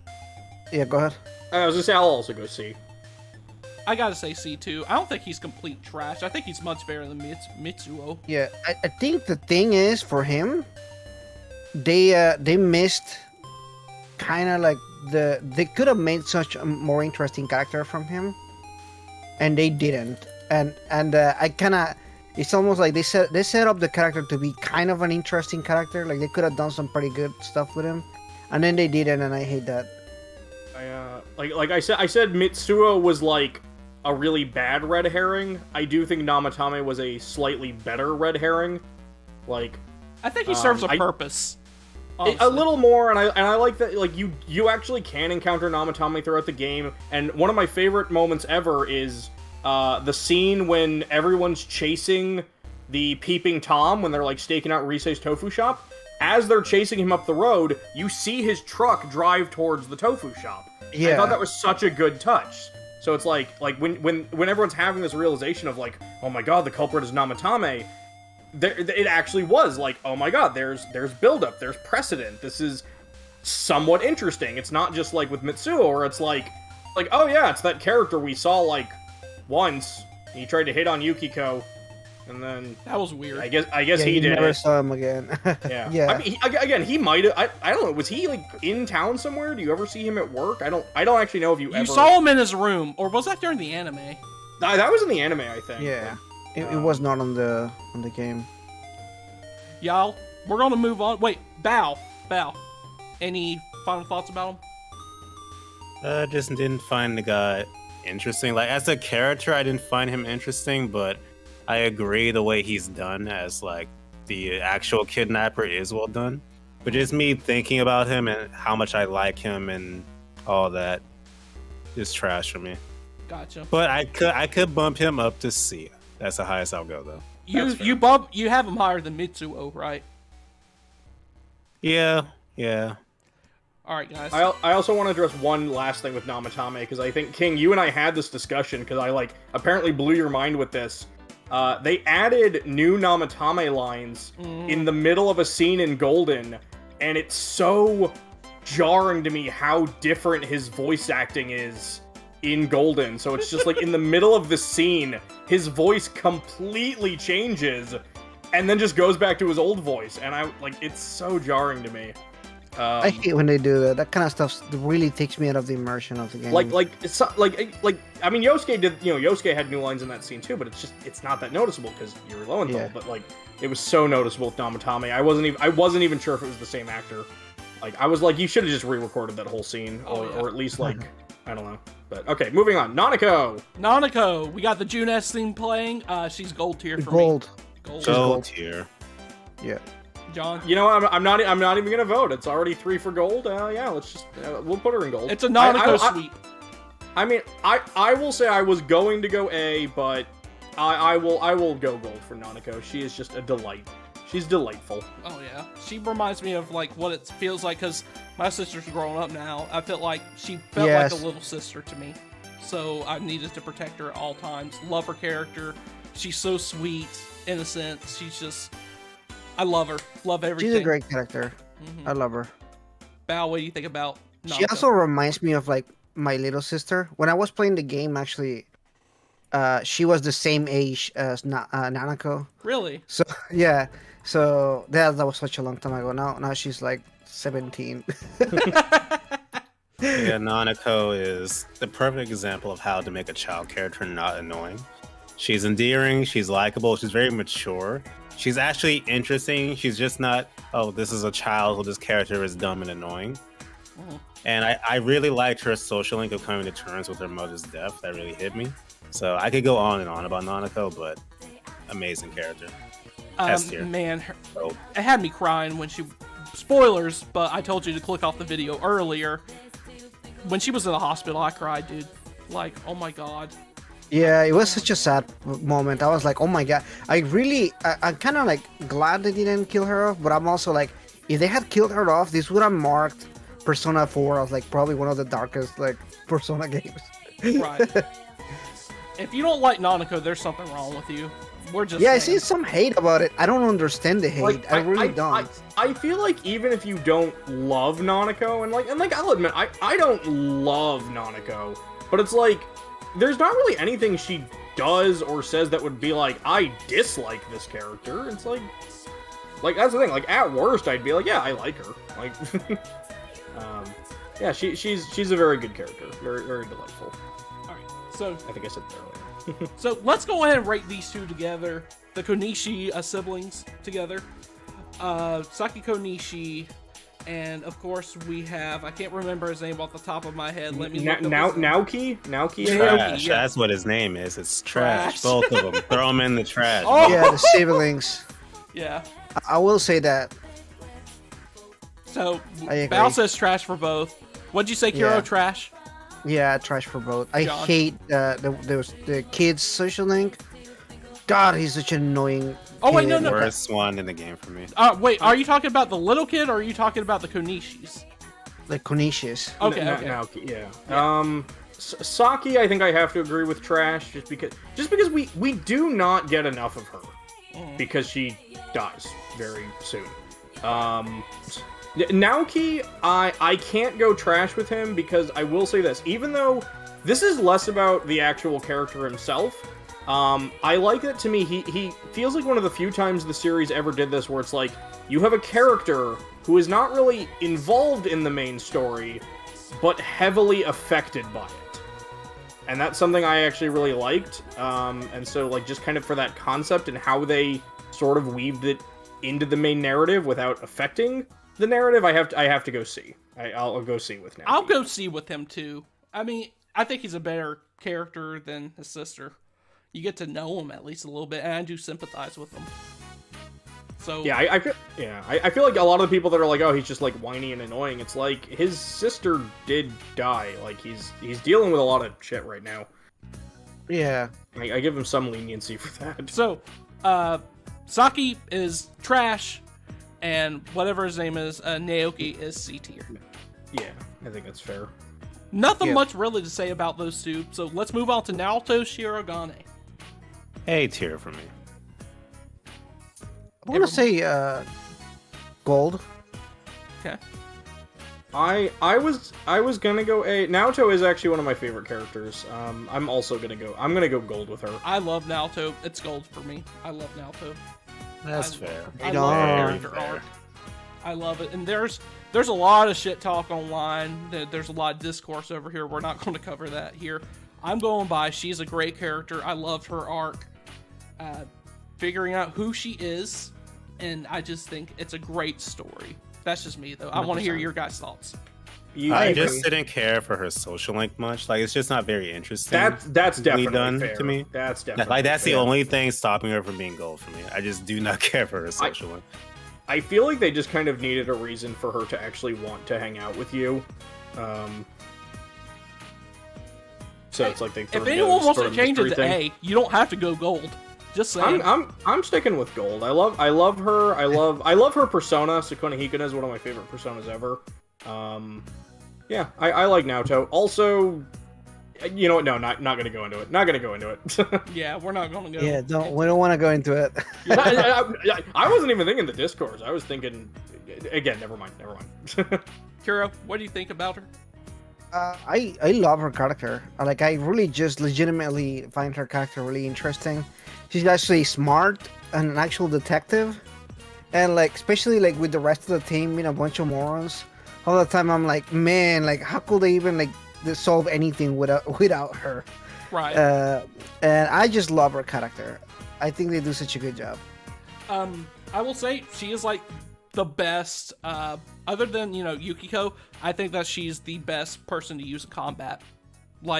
Yeah, go ahead. I was gonna say I'll also go C. I gotta say C too. I don't think he's complete trash. I think he's much better than Mitsuo. Yeah, I think the thing is for him, they missed kind of like they could have made such a more interesting character from him, and they didn't. And I kind of, it's almost like they set up the character to be kind of an interesting character. Like they could have done some pretty good stuff with him, and then they didn't, and I hate that. Like I said Mitsuo was like a really bad red herring. I do think Namatame was a slightly better red herring. Like I think he serves a purpose. A little more, and I like that. Like you actually can encounter Namatame throughout the game, and one of my favorite moments ever is the scene when everyone's chasing the peeping Tom when they're like staking out Ryse's tofu shop. As they're chasing him up the road, you see his truck drive towards the tofu shop. Yeah. I thought that was such a good touch. So it's like when everyone's having this realization of like, oh my god, the culprit is Namatame, it actually was like, oh my god, there's buildup, there's precedent. This is somewhat interesting. It's not just like with Mitsuo, or it's like, oh yeah, it's that character we saw like once. He tried to hit on Yukiko, and then that was weird. I guess he did. Never saw him again. Yeah. Yeah. I mean, he might have. I don't know. Was he like in town somewhere? Do you ever see him at work? I don't actually know if you ever. You saw him in his room, or was that during the anime? That was in the anime, I think. Yeah. It was not on the game. Y'all, we're gonna move on. Wait, Bao. Any final thoughts about him? I just didn't find the guy interesting. Like as a character, I didn't find him interesting, but I agree the way he's done as like the actual kidnapper is well done. But just me thinking about him and how much I like him and all that is trash for me. Gotcha. But I could bump him up to C. That's the highest I'll go though. You have him higher than Mitsuo, right? Yeah. All right, guys. I also want to address one last thing with Namatame, because I think, King, you and I had this discussion, because I, apparently blew your mind with this. They added new Namatame lines in the middle of a scene in Golden, and it's so jarring to me how different his voice acting is in Golden. So it's just like in the middle of the scene, his voice completely changes, and then just goes back to his old voice, and it's so jarring to me. I hate when they do that. That kind of stuff really takes me out of the immersion of the game. I mean, Yosuke did, Yosuke had new lines in that scene too, but it's not that noticeable because you're Lowenthal. Yeah. But it was so noticeable with Namatame. I wasn't even sure if it was the same actor. I was like, you should have just re-recorded that whole scene, or at least I don't know. But okay, moving on. Nanako. We got the June S theme playing. She's gold tier for Gold. me. Gold tier. Yeah. John. I'm not even gonna vote. It's already 3 for gold. Yeah, let's just we'll put her in gold. It's a Nanako sweep. I mean, I will say I was going to go A, but I will go gold for Nanako. She is just a delight. She's delightful. Oh yeah, she reminds me of what it feels like, because my sister's grown up now. I felt like she felt like a little sister to me, so I needed to protect her at all times. Love her character. She's so sweet, innocent. She's just, I love her. Love everything. She's a great character. I love her. Bao, what do you think about Nanako? She also reminds me of my little sister. When I was playing the game, actually, she was the same age as Nanako. Really? So yeah. So that was such a long time ago. Now she's 17. Yeah, Nanako is the perfect example of how to make a child character not annoying. She's endearing, she's likable, she's very mature. She's actually interesting. She's just not, oh, this is a child, so this character is dumb and annoying. And I really liked her social link of coming to terms with her mother's death. That really hit me. So I could go on and on about Nanako, but amazing character. Man, it had me crying when she... Spoilers, but I told you to click off the video earlier. When she was in the hospital, I cried, dude. Oh my god. Yeah, it was such a sad moment. I was like, oh my god. I'm kind of glad they didn't kill her off, but I'm also if they had killed her off, this would have marked Persona 4 as probably one of the darkest Persona games. Right. If you don't like Nanako, there's something wrong with you. We're just I see some hate about it. I don't understand the hate. I really don't. I feel like even if you don't love Nanako, and I'll admit, I don't love Nanako, but it's there's not really anything she does or says that would be I dislike this character. It's that's the thing. At worst, I'd be yeah, I like her. Yeah, she's a very good character. Very, very delightful. All right, so I think I said that earlier. So let's go ahead and rate these two together, the Konishi siblings together. Sakiko Nishi, and of course we have, I can't remember his name off the top of my head. Let me look up his name. Naoki? Trash. Yeah. That's what his name is. It's trash. Both of them. Throw them in the trash. Oh! Yeah, the siblings. Yeah. I will say that. So I agree. Bao says trash for both. What'd you say, Kiro? Yeah. Trash? Yeah, trash for both. I John? hate the kid's social link. God, he's such an annoying. Oh, wait, kid. no. Worst one in the game for me. Wait, are you talking about the little kid, or are you talking about the Konishis? Like Konishis. Okay. Naoki, yeah. Saki, I think I have to agree with trash, just because we do not get enough of her, because she dies very soon. Naoki, I can't go trash with him, because I will say this, even though this is less about the actual character himself, I like that. To me, he feels like one of the few times the series ever did this, where it's you have a character who is not really involved in the main story, but heavily affected by it. And that's something I actually really liked, and so just kind of for that concept and how they sort of weaved it into the main narrative without affecting the narrative, I have to go C. I'll go C with Naoki. I'll go C with him too. I mean, I think he's a better character than his sister. You get to know him at least a little bit, and I do sympathize with him. So yeah, I feel like a lot of the people that are oh, he's just whiny and annoying. It's his sister did die. He's dealing with a lot of shit right now. Yeah. I give him some leniency for that. So, Saki is trash, and whatever his name is, Naoki is C tier. Yeah, I think that's fair. Nothing much really to say about those two. So let's move on to Naoto Shirogane. A tier for me. I want to say gold. Okay. I was gonna go A. Naoto is actually one of my favorite characters. I'm gonna go gold with her. I love Naoto. It's gold for me. I love Naoto. That's fair. I love her character arc. I love it. And there's a lot of shit talk online. There's a lot of discourse over here. We're not going to cover that here. I'm going by she's a great character. I loved her arc. Figuring out who she is, and I just think it's a great story. That's just me, though. I want to hear your guys' thoughts. I just didn't care for her social link much. Like, it's just not very interesting. That's definitely done fair. to me. That's definitely like that's fair. the only thing stopping her from being gold for me. I just do not care for her social link. I feel like they just kind of needed a reason for her to actually want to hang out with you. So it's like they. If anyone wants to change it to A, you don't have to go gold. Just saying. I'm sticking with gold. I love her. I love her persona. Sukuna Hikuna is one of my favorite personas ever. Yeah, I like Naoto. Also, you know what? No, not gonna go into it. Not gonna go into it. Yeah, we're not gonna go. Yeah, we don't want to go into it. I wasn't even thinking the discourse. I was thinking again. Never mind. Kuro, what do you think about her? I love her character. I really just legitimately find her character really interesting. She's actually smart and an actual detective, and especially with the rest of the team being a bunch of morons. All the time I'm like, man, how could they even solve anything without her? Right. And I just love her character. I think they do such a good job. I will say she is the best. Other than Yukiko, I think that she's the best person to use in combat.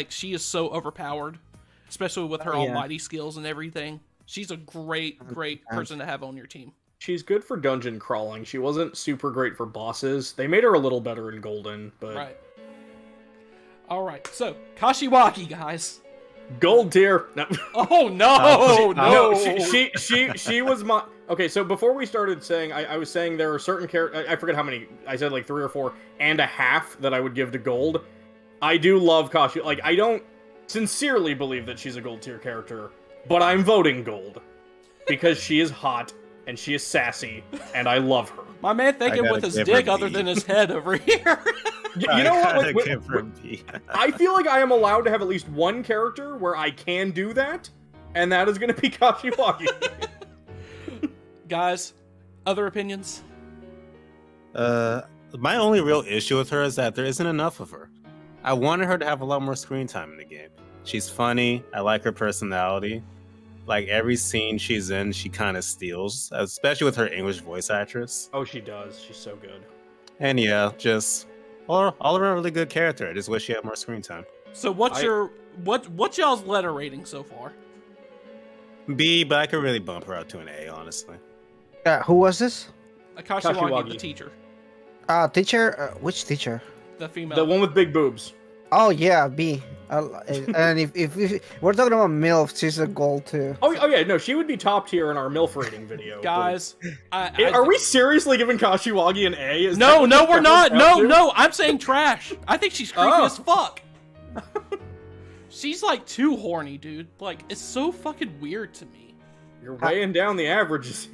She is so overpowered, especially with her almighty skills and everything. She's a great person to have on your team. She's good for dungeon crawling. She wasn't super great for bosses. They made her a little better in Golden, but right. All right, so Kashiwaki, guys. Gold tier. No. Oh no, no. She was my. Okay, so before we started saying, I was saying there are certain characters. I forget how many. I said 3 or 4 and a half that I would give to gold. I do love Kashi. I don't sincerely believe that she's a gold tier character, but I'm voting gold because she is hot and she is sassy and I love her. My man thinking with his dick other than his head over here. You know what? I feel like I am allowed to have at least one character where I can do that, and that is going to be Kashiwaki. Guys, other opinions? My only real issue with her is that there isn't enough of her. I wanted her to have a lot more screen time in the game. She's funny. I like her personality. Every scene she's in, she kind of steals, especially with her English voice actress. Oh, she does. She's so good. And yeah, just all of her really good character. I just wish she had more screen time. So what's y'all's letter rating so far? B, but I could really bump her up to an A, honestly. Who was this? Kashiwaki, the teacher. Teacher? Which teacher? The female. The one with big boobs. Oh yeah, B. And if we're talking about MILF, she's a gold too. Oh yeah, no, she would be top tier in our MILF rating video. Guys, are we seriously giving Kashiwagi an A? No, we're not. No, I'm saying trash. I think she's creepy as fuck. She's too horny, dude. It's so fucking weird to me. You're weighing down the averages.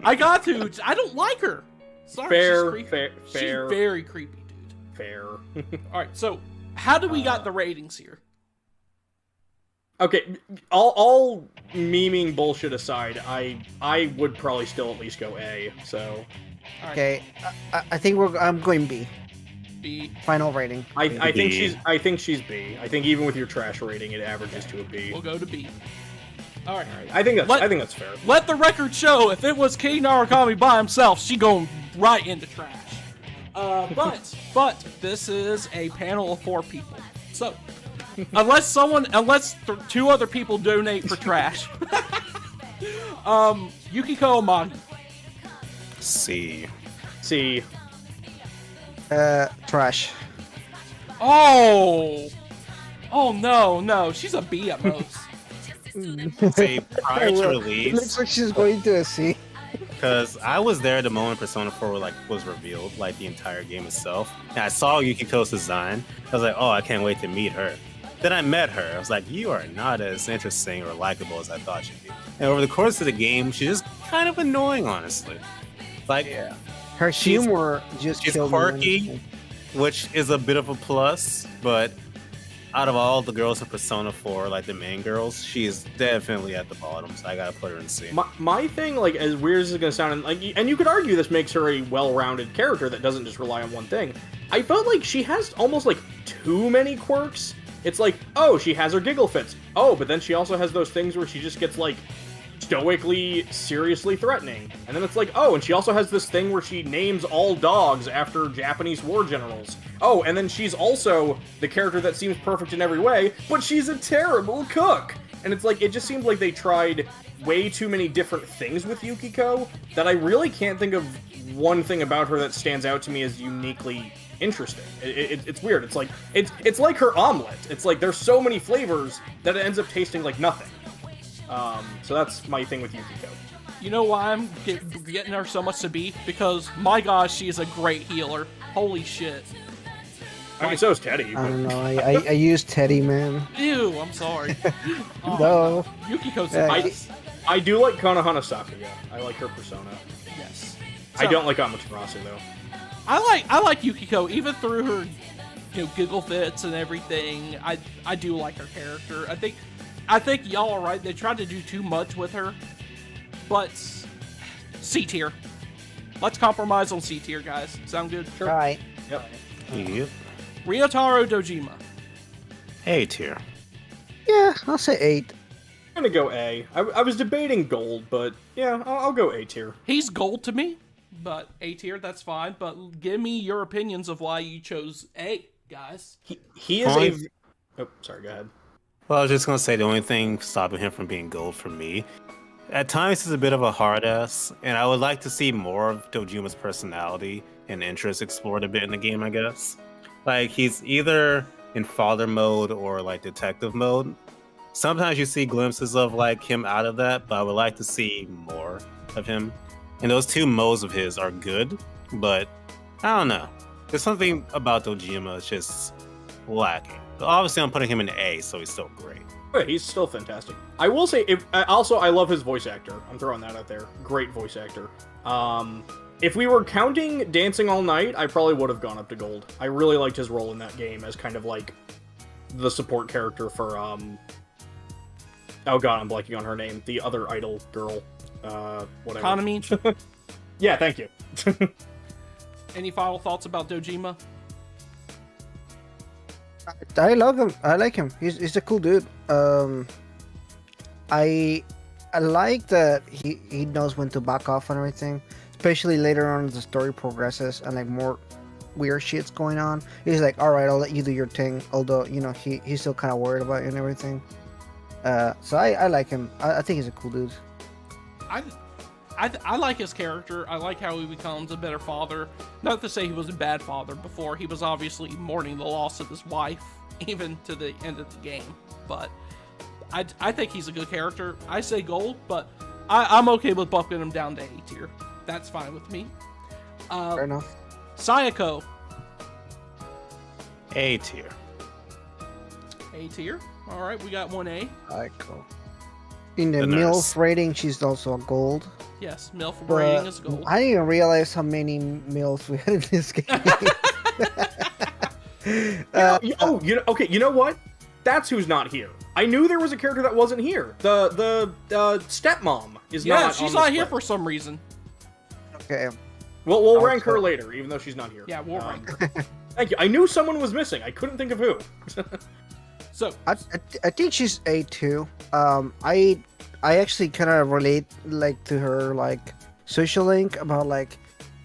I got to. I don't like her. Sorry, fair. She's very creepy, dude. Fair. All right, so how do we got the ratings here? Okay, all memeing bullshit aside, I would probably still at least go A. So. Right. Okay, I think I'm going B. B. Final rating. I think she's B. I think even with your trash rating, it averages to a B. We'll go to B. All right. I think that's fair. Let the record show if it was King Narukami by himself, she going right into trash. But this is a panel of 4 people. So, unless 2 other people donate for trash. Yukiko Amagi. C. Trash. Oh. Oh no, she's a B at most. Say prior to It release, looks like she's going to a C. because I was there at the moment Persona 4 was revealed, like the entire game itself. And I saw Yukiko's design. I was like, oh, I can't wait to meet her. Then I met her. I was like, you are not as interesting or likable as I thought you'd be. And over the course of the game, she's just kind of annoying, honestly. Like, Her She's- humor just she's killed quirky. me. which is a bit of a plus, but out of all the girls in Persona 4, like the main girls, she's definitely at the bottom, so I gotta put her in C. My thing, like, as weird as it's gonna sound, and you could argue this makes her a well-rounded character that doesn't just rely on one thing. I felt like she has almost like too many quirks. It's like, oh, she has her giggle fits. Oh, but then she also has those things where she just gets like stoically, seriously threatening. And then it's like, oh, and she also has this thing where she names all dogs after Japanese war generals. Oh, and then she's also the character that seems perfect in every way, but she's a terrible cook. And it's like, it just seems like they tried way too many different things with Yukiko that I really can't think of one thing about her that stands out to me as uniquely interesting. It's weird. It's like her omelet. It's like there's so many flavors that it ends up tasting like nothing. So that's my thing with Yukiko. You know why I'm getting her so much to B? Because, my gosh, she is a great healer. Holy shit. I mean, so is Teddy. I don't know. I use Teddy, man. Ew, I'm sorry. Oh, No. Yukiko's Yeah, the best. I do like Konohana Sakuya. I like her persona. Yes. I So, don't like Amaterasu though. I like Yukiko, even through her, giggle fits and everything. I do like her character. I think y'all are right. They tried to do too much with her, but C tier. Let's compromise on C tier, guys. Sound good? All right. Yep. Yep. Ryotaro Dojima. A tier. Yeah, I'll say 8. I'm gonna go A. I was debating gold, but yeah, I'll go A tier. He's gold to me, but A tier, that's fine. But give me your opinions of why you chose A, guys. He is Fine. Oh, sorry. Go ahead. Well, I was just gonna say the only thing stopping him from being gold for me, at times he's a bit of a hard ass, and I would like to see more of Dojima's personality and interests explored a bit in the game, I guess. Like, he's either in father mode or like detective mode. Sometimes you see glimpses of like him out of that, but I would like to see more of him. And those two modes of his are good, but I don't know. There's something about Dojima that's just lacking. But obviously, I'm putting him in A, so he's still great. Yeah, he's still fantastic. I will say, I love his voice actor. I'm throwing that out there. Great voice actor. If we were counting Dancing All Night, I probably would have gone up to gold. I really liked his role in that game as kind of like the support character for oh god, I'm blanking on her name. The other idol girl. Whatever. Hanami. Yeah, thank you. Any final thoughts about Dojima? I love him. I like him. He's a cool dude. I like that he knows when to back off and everything. Especially later on as the story progresses and like more weird shit's going on. He's like, all right, I'll let you do your thing. Although he's still kind of worried about you and everything. So I like him. I think he's a cool dude. I like his character. I like how he becomes a better father. Not to say he was a bad father before. He was obviously mourning the loss of his wife, even to the end of the game. But I think he's a good character. I say gold, but I'm okay with bumping him down to A tier. That's fine with me. Fair enough. Sayako. A tier. A tier. All right, we got 1A. Alright, cool. In the The MILF nurse. rating, she's also a gold. Yes, MILF But rating is gold. I didn't even realize how many MILFs we had in this game. Okay, you know what? That's who's not here. I knew there was a character that wasn't here. The stepmom is not. Yeah, she's on not this here list. for some reason. Okay. We'll rank her Also- later, even though she's not here. Yeah, we'll rank her. Thank you. I knew someone was missing. I couldn't think of who. So, I think she's A2. I actually kind of relate like to her like social link about like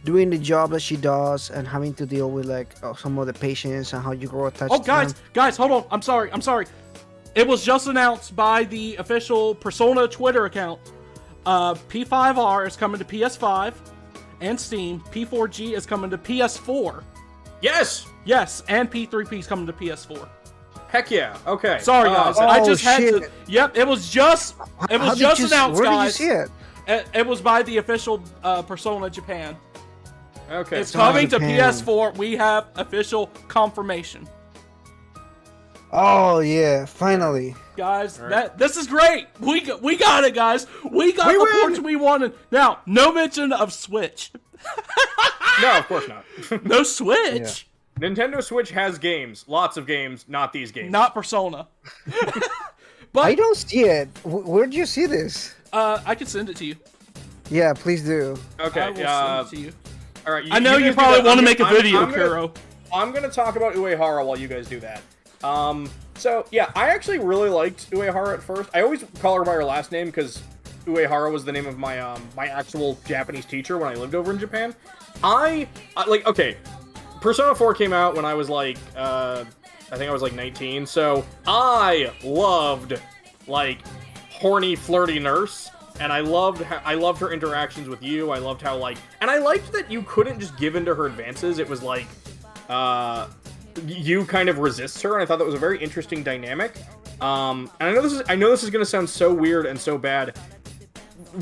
doing the job that she does and having to deal with like some of the patients and how you grow attached oh, to them. guys, hold on. I'm sorry. It was just announced by the official Persona Twitter account. P5R is coming to PS5 and Steam. P4G is coming to PS4. Yes. Yes, and P3P is coming to PS4. Heck yeah. Okay. Sorry, guys. I just had to. Yep, it was just announced, where guys. Did you see it? It was by the official Persona Japan. Okay. It's coming to Japan. PS4. We have official confirmation. Oh yeah, finally. Guys, right. this is great. We got it, guys. We got the win! ports we wanted. Now, no mention of Switch. No, of course not. No Switch. Nintendo Switch has games. Lots of games, not these games. Not Persona. But I don't see it. Where do you see this? I can send it to you. Yeah, please do. Okay. I will send it to you. All right. I know you guys do probably that. want to make a video, I'm Kuro. I'm gonna talk about Uehara while you guys do that. So yeah, I actually really liked Uehara at first. I always call her by her last name because Uehara was the name of my my actual Japanese teacher when I lived over in Japan. I like okay. Persona 4 came out when I was like I think I was like 19. So I loved like horny flirty nurse. And I loved her interactions with you. I loved how and I liked that you couldn't just give into her advances. It was like, you kind of resist her, and I thought that was a very interesting dynamic. And I know this is gonna sound so weird and so bad.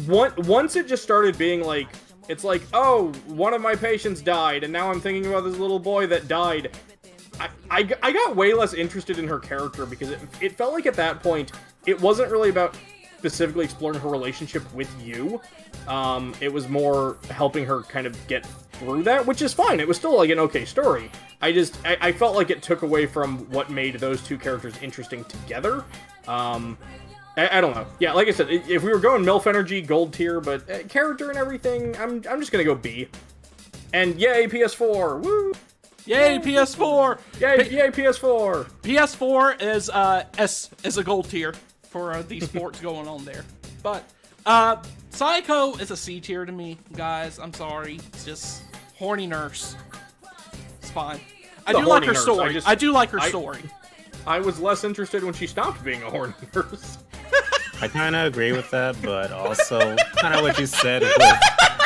Once it just started being like, it's like, oh, one of my patients died, and now I'm thinking about this little boy that died. I got way less interested in her character because it felt like at that point it wasn't really about specifically exploring her relationship with you. It was more helping her kind of get through that, which is fine. It was still like an okay story. I felt like it took away from what made those two characters interesting together. I don't know. Yeah, like I said, if we were going MILF energy, gold tier, but character and everything, I'm just gonna go B. And yay, PS4! Woo! Yay, PS4! Yay, PS4! PS4 is a gold tier for these sports going on there. But Psycho is a C tier to me, guys. I'm sorry. It's just horny nurse. It's fine. I do like her story. I do like her story. I was less interested when she stopped being a horny nurse. I kind of agree with that, but also kind of what you said with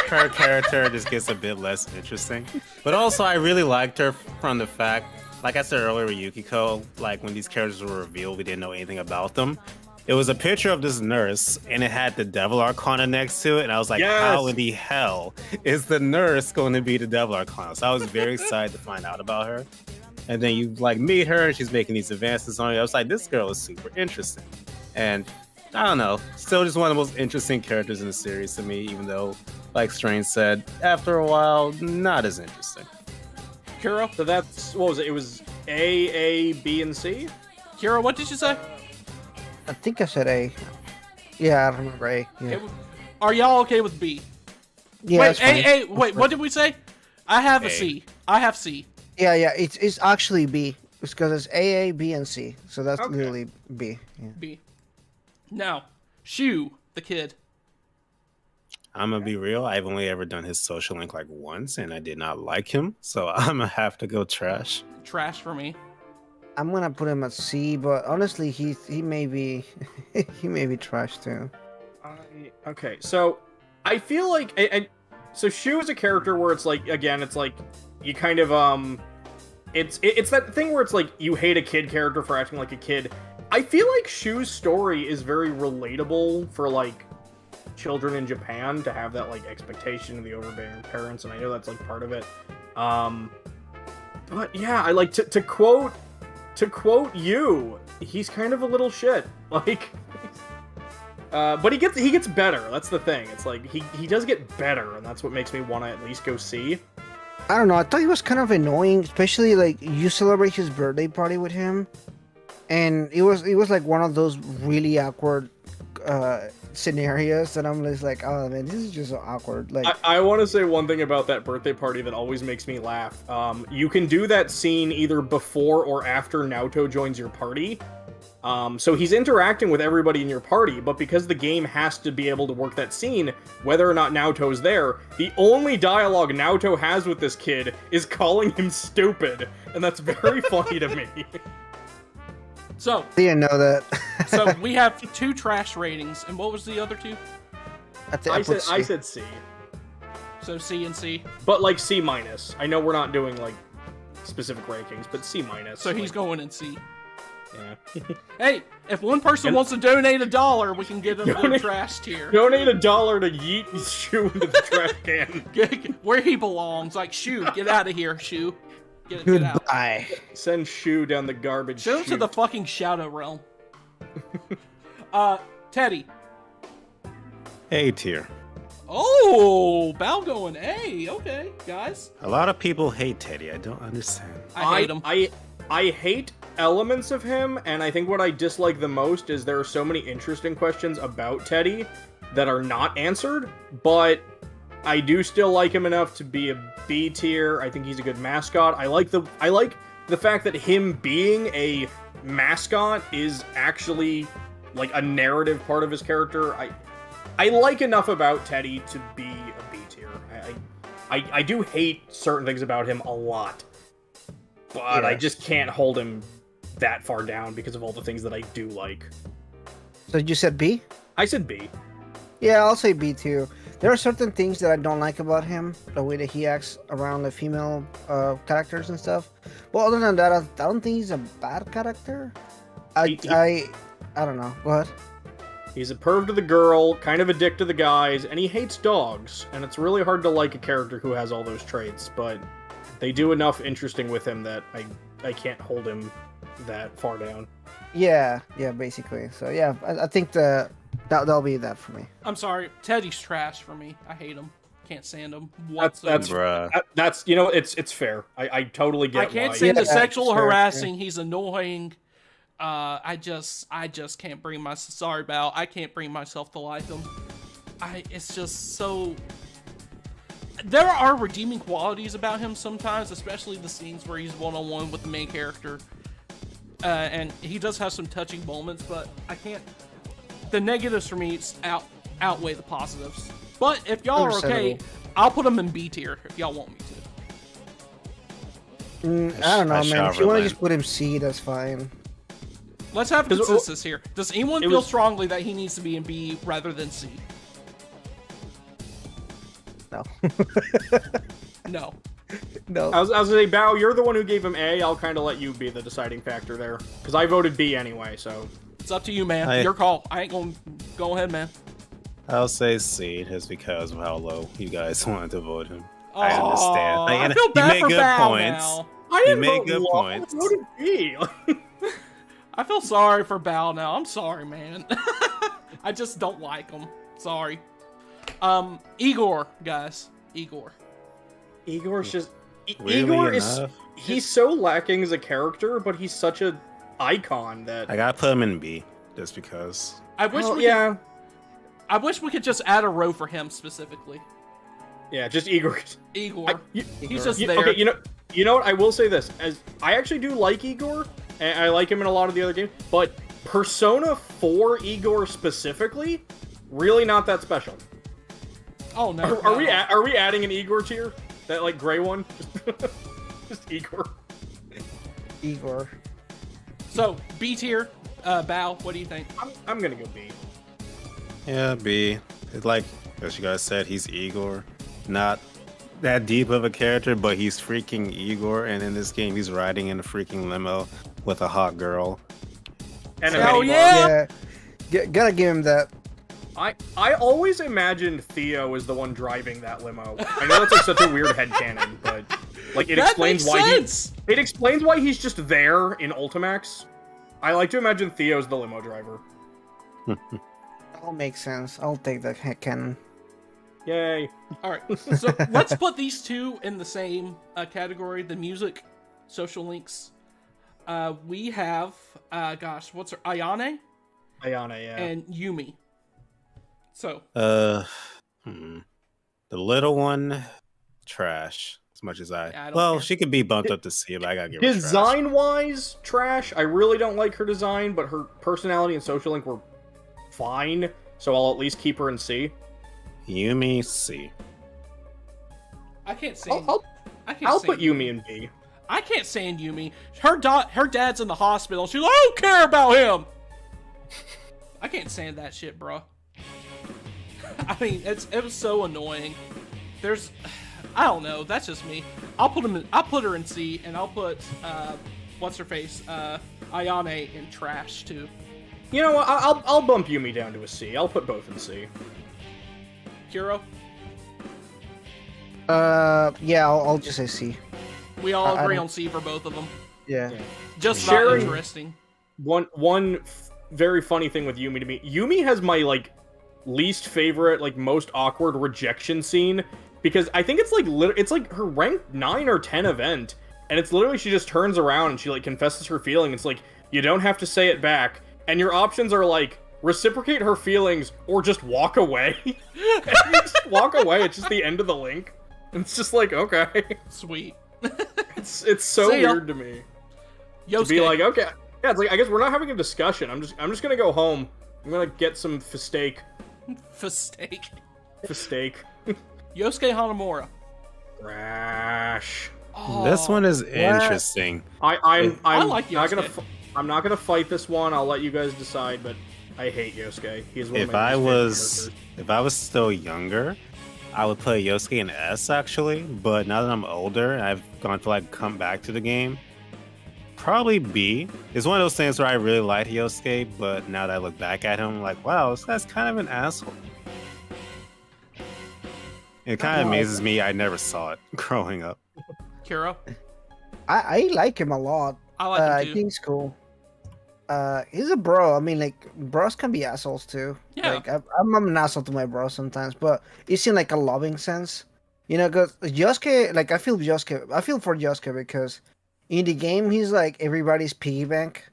her character just gets a bit less interesting. But also, I really liked her from the fact, like I said earlier with Yukiko, like when these characters were revealed, we didn't know anything about them. It was a picture of this nurse, and it had the Devil Arcana next to it, and I was like, how in the hell is the nurse going to be the Devil Arcana? So I was very excited to find out about her. And then you like meet her, and she's making these advances on you. I was like, this girl is super interesting. And I don't know, still just one of the most interesting characters in the series to me, even though, like Strange said, after a while, not as interesting. Kuro? So that's, what was it? It was A, B, and C? Kuro, what did you say? I think I said A. Yeah, I remember A. Yeah, Are y'all okay with B? yeah Wait, that's fine. wait, what did we say? I have a A. C. I have C. Yeah, it's actually B. It's because it's A, B, and C. So that's Okay. literally B. Yeah. B. Now, Shu, the kid. I'm gonna be real, I've only ever done his social link like once, and I did not like him, so I'm gonna have to go trash. Trash for me. I'm gonna put him at C, but honestly, he may be he may be trash too. Okay, so I feel like, so Shu is a character where it's like, again, it's like you kind of it's that thing where it's like you hate a kid character for acting like a kid. I feel like Shu's story is very relatable for like children in Japan to have that like expectation of the overbearing parents, and I know that's like part of it. But yeah, I like to quote you. He's kind of a little shit, like. But he gets better. That's the thing. It's like he does get better, and that's what makes me want to at least go see. I don't know. I thought he was kind of annoying, especially like you celebrate his birthday party with him, and it was like one of those really awkward scenarios that I'm just like, oh man, this is just so awkward. Like I want to say one thing about that birthday party that always makes me laugh. You can do that scene either before or after Naoto joins your party. So he's interacting with everybody in your party, but because the game has to be able to work that scene, whether or not Naoto's there, the only dialogue Naoto has with this kid is calling him stupid, and that's very funny to me. So, didn't know that. so we have 2 trash ratings, and what was the other 2? I said C, So C and C. but like C minus. I know we're not doing like specific rankings, but C minus. So he's like, going in C. Yeah. Hey, if one person wants to donate $1, we can give them the trash tier. Donate $1 to yeet Shu into the trash can. Where he belongs. Like, Shu, get out of here, Shu. Get out. Goodbye. Send Shu down the garbage Send him to chute. the fucking Shadow Realm. Teddy. A tier. Oh, Bao going A. Okay, guys. A lot of people hate Teddy. I don't understand. I hate him. I hate elements of him, and I think what I dislike the most is there are so many interesting questions about Teddy that are not answered, but I do still like him enough to be a B tier. I think he's a good mascot. I like the fact that him being a mascot is actually like a narrative part of his character. I like enough about Teddy to be a B tier. I do hate certain things about him a lot, but I just can't hold him that far down because of all the things that I do like. So you said B? I said B. Yeah, I'll say B too. There are certain things that I don't like about him, the way that he acts around the female characters and stuff. But other than that, I don't think he's a bad character. I don't know. What? He's a perv to the girl, kind of a dick to the guys, and he hates dogs. And it's really hard to like a character who has all those traits, but they do enough interesting with him that I can't hold him that far down. Yeah, basically. So yeah, I think that'll be that for me. I'm sorry. Teddy's trash for me. I hate him. Can't stand him That's whatsoever. that's it's fair. I totally get. I can't why. stand the Yeah, sexual sure, harassing. He's annoying. I just can't bring myself. Sorry, Bao. I can't bring myself to like him. It's just so. There are redeeming qualities about him sometimes, especially the scenes where he's one-on-one with the main character, and he does have some touching moments. But I can't. The negatives for me outweigh the positives. But if y'all are okay, I'll put him in B tier if y'all want me to. I don't know, I man. shall If you want to relent. just put him C, that's fine. Let's have consensus here. Does anyone it feel was- strongly that he needs to be in B rather than C? No. No. No. I was gonna say, Bao, you're the one who gave him A. I'll kind of let you be the deciding factor there, because I voted B anyway. So It's up to you, man. I- Your call. I ain't gonna go ahead, man. I'll say C just because of how low you guys wanted to vote him. Oh, I understand. Like, I and feel you bad made for good Bao points. now. I didn't made vote good low, points. I voted B. I feel sorry for Bao now. I'm sorry, man. I just don't like him. Sorry. Igor, guys. Igor. Igor's just Weirdly Igor is enough, he's so lacking as a character, but he's such a icon that I gotta put him in B just because. I wish well, we could, I wish we could just add a row for him specifically. just Igor. Igor. You- He's just you- there. Okay, you know what? I will say this: as I actually do like Igor, and I like him in a lot of the other games, but Persona 4 Igor specifically, really not that special. Oh no. Are we adding an Igor tier? That like gray one? Just Igor. Igor. So B tier. Bao. What do you think? I'm gonna go B. Yeah, B. It's like, as you guys said, he's Igor. Not that deep of a character, but he's freaking Igor. And in this game, he's riding in a freaking limo with a hot girl. And a Hell mini yeah! Gotta give him that. I always imagined Theo is the one driving that limo. I know that's like such a weird headcanon, but like it That explains makes why sense. it explains why he's just there in Ultimax. I like to imagine Theo's the limo driver. All makes sense. I'll take that canon. Yay. All right. So let's put these two in the same category. The music, social links. We have gosh, what's her Ayane Ayana, yeah. and Yumi. So The little one, trash. As much as I don't well, care. she could be bumped up to C, but I gotta give her trash. Design-wise, trash. I really don't like her design, but her personality and social link were fine, so I'll at least keep her in C. Yumi, C. I can't stand. I'll put Yumi in B. I can't stand Yumi. Her dad's in the hospital. She's like, I don't care about him. I can't stand that shit, bro. I mean, it was so annoying. I don't know. That's just me. I'll put her in C, and I'll put what's her face, Ayane in trash too. You know what? I'll bump Yumi down to a C. I'll put both in C. Kuro, Yeah, I'll just say C. we all I agree don't- on C for both of them. Yeah. Just Sharing- not interesting. One very funny thing with Yumi to me. Yumi has my like least favorite, like most awkward rejection scene because I think it's like it's like her rank 9 or 10 event, and it's literally she just turns around and she like confesses her feeling. It's like you don't have to say it back, and your options are like reciprocate her feelings or just walk away. And you just walk away. It's just the end of the link. And it's just like okay, Sweet. it's so See ya. weird to me. Yosuke. To be like, okay, yeah, it's like I guess we're not having a discussion. I'm just gonna go home. I'm gonna get some steak. for steak. Steak. Yosuke Hanamura. Trash. Oh, This one is interesting. I'm I like not gonna Yosuke. I'm not gonna fight this one. I'll let you guys decide. But I hate Yosuke. He's one of If my I least favorite was characters. if I was still younger, I would play Yosuke in S actually. But now that I'm older, and I've gone to like come back to the game. Probably B. It's one of those things where I really like Yosuke, but now that I look back at him, I'm like, wow, this guy's kind of an asshole. It kind of amazes me I never saw it growing up. Kuro. I like him a lot. I like I him too. think he's cool. He's a bro. I mean, like, bros can be assholes too. Yeah. Like, I'm an asshole to my bro sometimes, but it's in like a loving sense. You know, because Yosuke, like, I feel for Yosuke because in the game he's like everybody's piggy bank.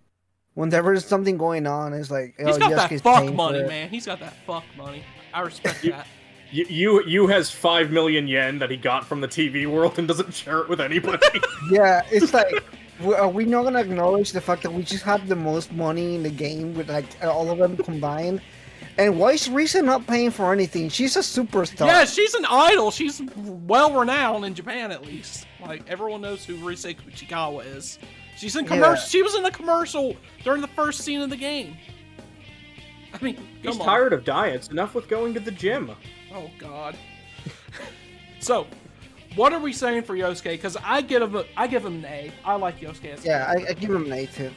Whenever there's something going on, it's like He's got Yosuke's that fuck paying money, for it. man. He's got that fuck money. I respect that. You has 5 million yen that he got from the TV world and doesn't share it with anybody. Yeah, it's like, are we not gonna acknowledge the fact that we just have the most money in the game with like all of them combined? And why is Ryse not paying for anything? She's a superstar. Yeah, she's an idol. She's well renowned in Japan, at least. Like everyone knows who Ryse Kuchikawa is. She's in commercial. Yeah. She was in a commercial during the first scene of the game. I mean, He's come on. tired of diets. Enough with going to the gym. Oh God. So, what are we saying for Yosuke? Because I give him an A. I like Yosuke. As a Yeah, character. I give him an A too.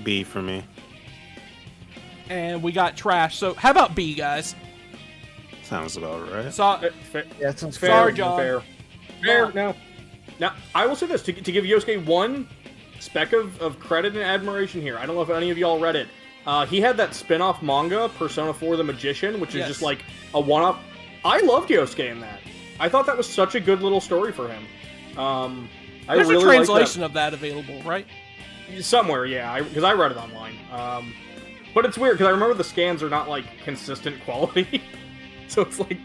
B for me. And we got trash. So how about B, guys? Sounds about right. So Yeah, it sounds Fair, Sorry, John. Fair. No. Now, I will say this, to give Yosuke one speck of credit and admiration here. I don't know if any of y'all read it. He had that spin-off manga, Persona 4 The Magician, which is Yes. just like a one-up. I loved Yosuke in that. I thought that was such a good little story for him. I there's really a liked translation of that available, right? that. Somewhere, yeah, because I read it online. But it's weird, because I remember the scans are not, like, consistent quality. So it's like...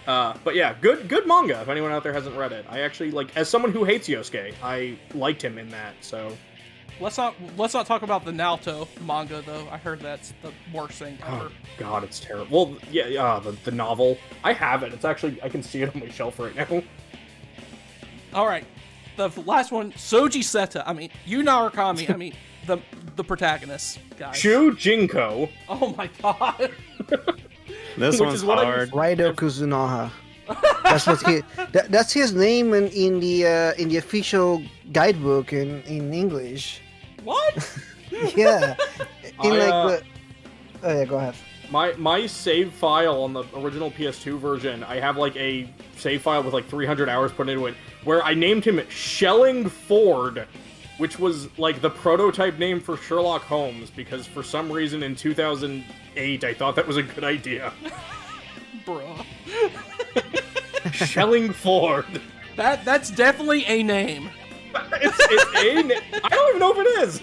but yeah, good manga, if anyone out there hasn't read it. I actually, like, as someone who hates Yosuke, I liked him in that, so... Let's not talk about the Naoto manga though. I heard that's the worst thing ever. Oh, God, it's terrible. Well, yeah, the novel. I have it. It's actually... I can see it on my shelf right now. All right, the last one, Soji Seta. I mean, Yu Narakami. I mean, the protagonist, guys. Shu Jinko. Oh my God. This Which one's is what I hard. Raido Kuzunoha. That's what that's his name in the official guidebook in English. What? Yeah. In I, like the. Oh yeah, go ahead. My save file on the original PS2 version, I have like a save file with like 300 hours put into it, where I named him Shelling Ford, which was like the prototype name for Sherlock Holmes, because for some reason in 2008 I thought that was a good idea. Bruh. Shelling Ford. That's definitely a name. It's I don't even know if it is.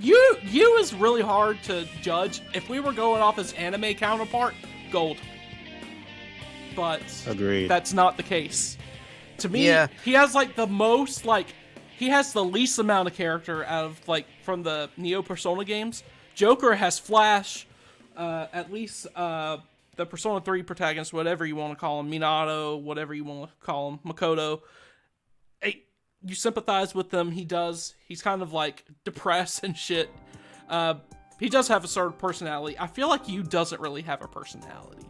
You is really hard to judge. If we were going off his anime counterpart, gold. But Agreed. that's not the case. To me, Yeah. he has like the most he has the least amount of character out of from the Neo Persona games. Joker has Flash, at least the Persona 3 protagonist, whatever you want to call him, Minato, whatever you want to call him, Makoto. You sympathize with them. He's kind of like depressed and shit. He does have a certain personality. I feel like Yu doesn't really have a personality.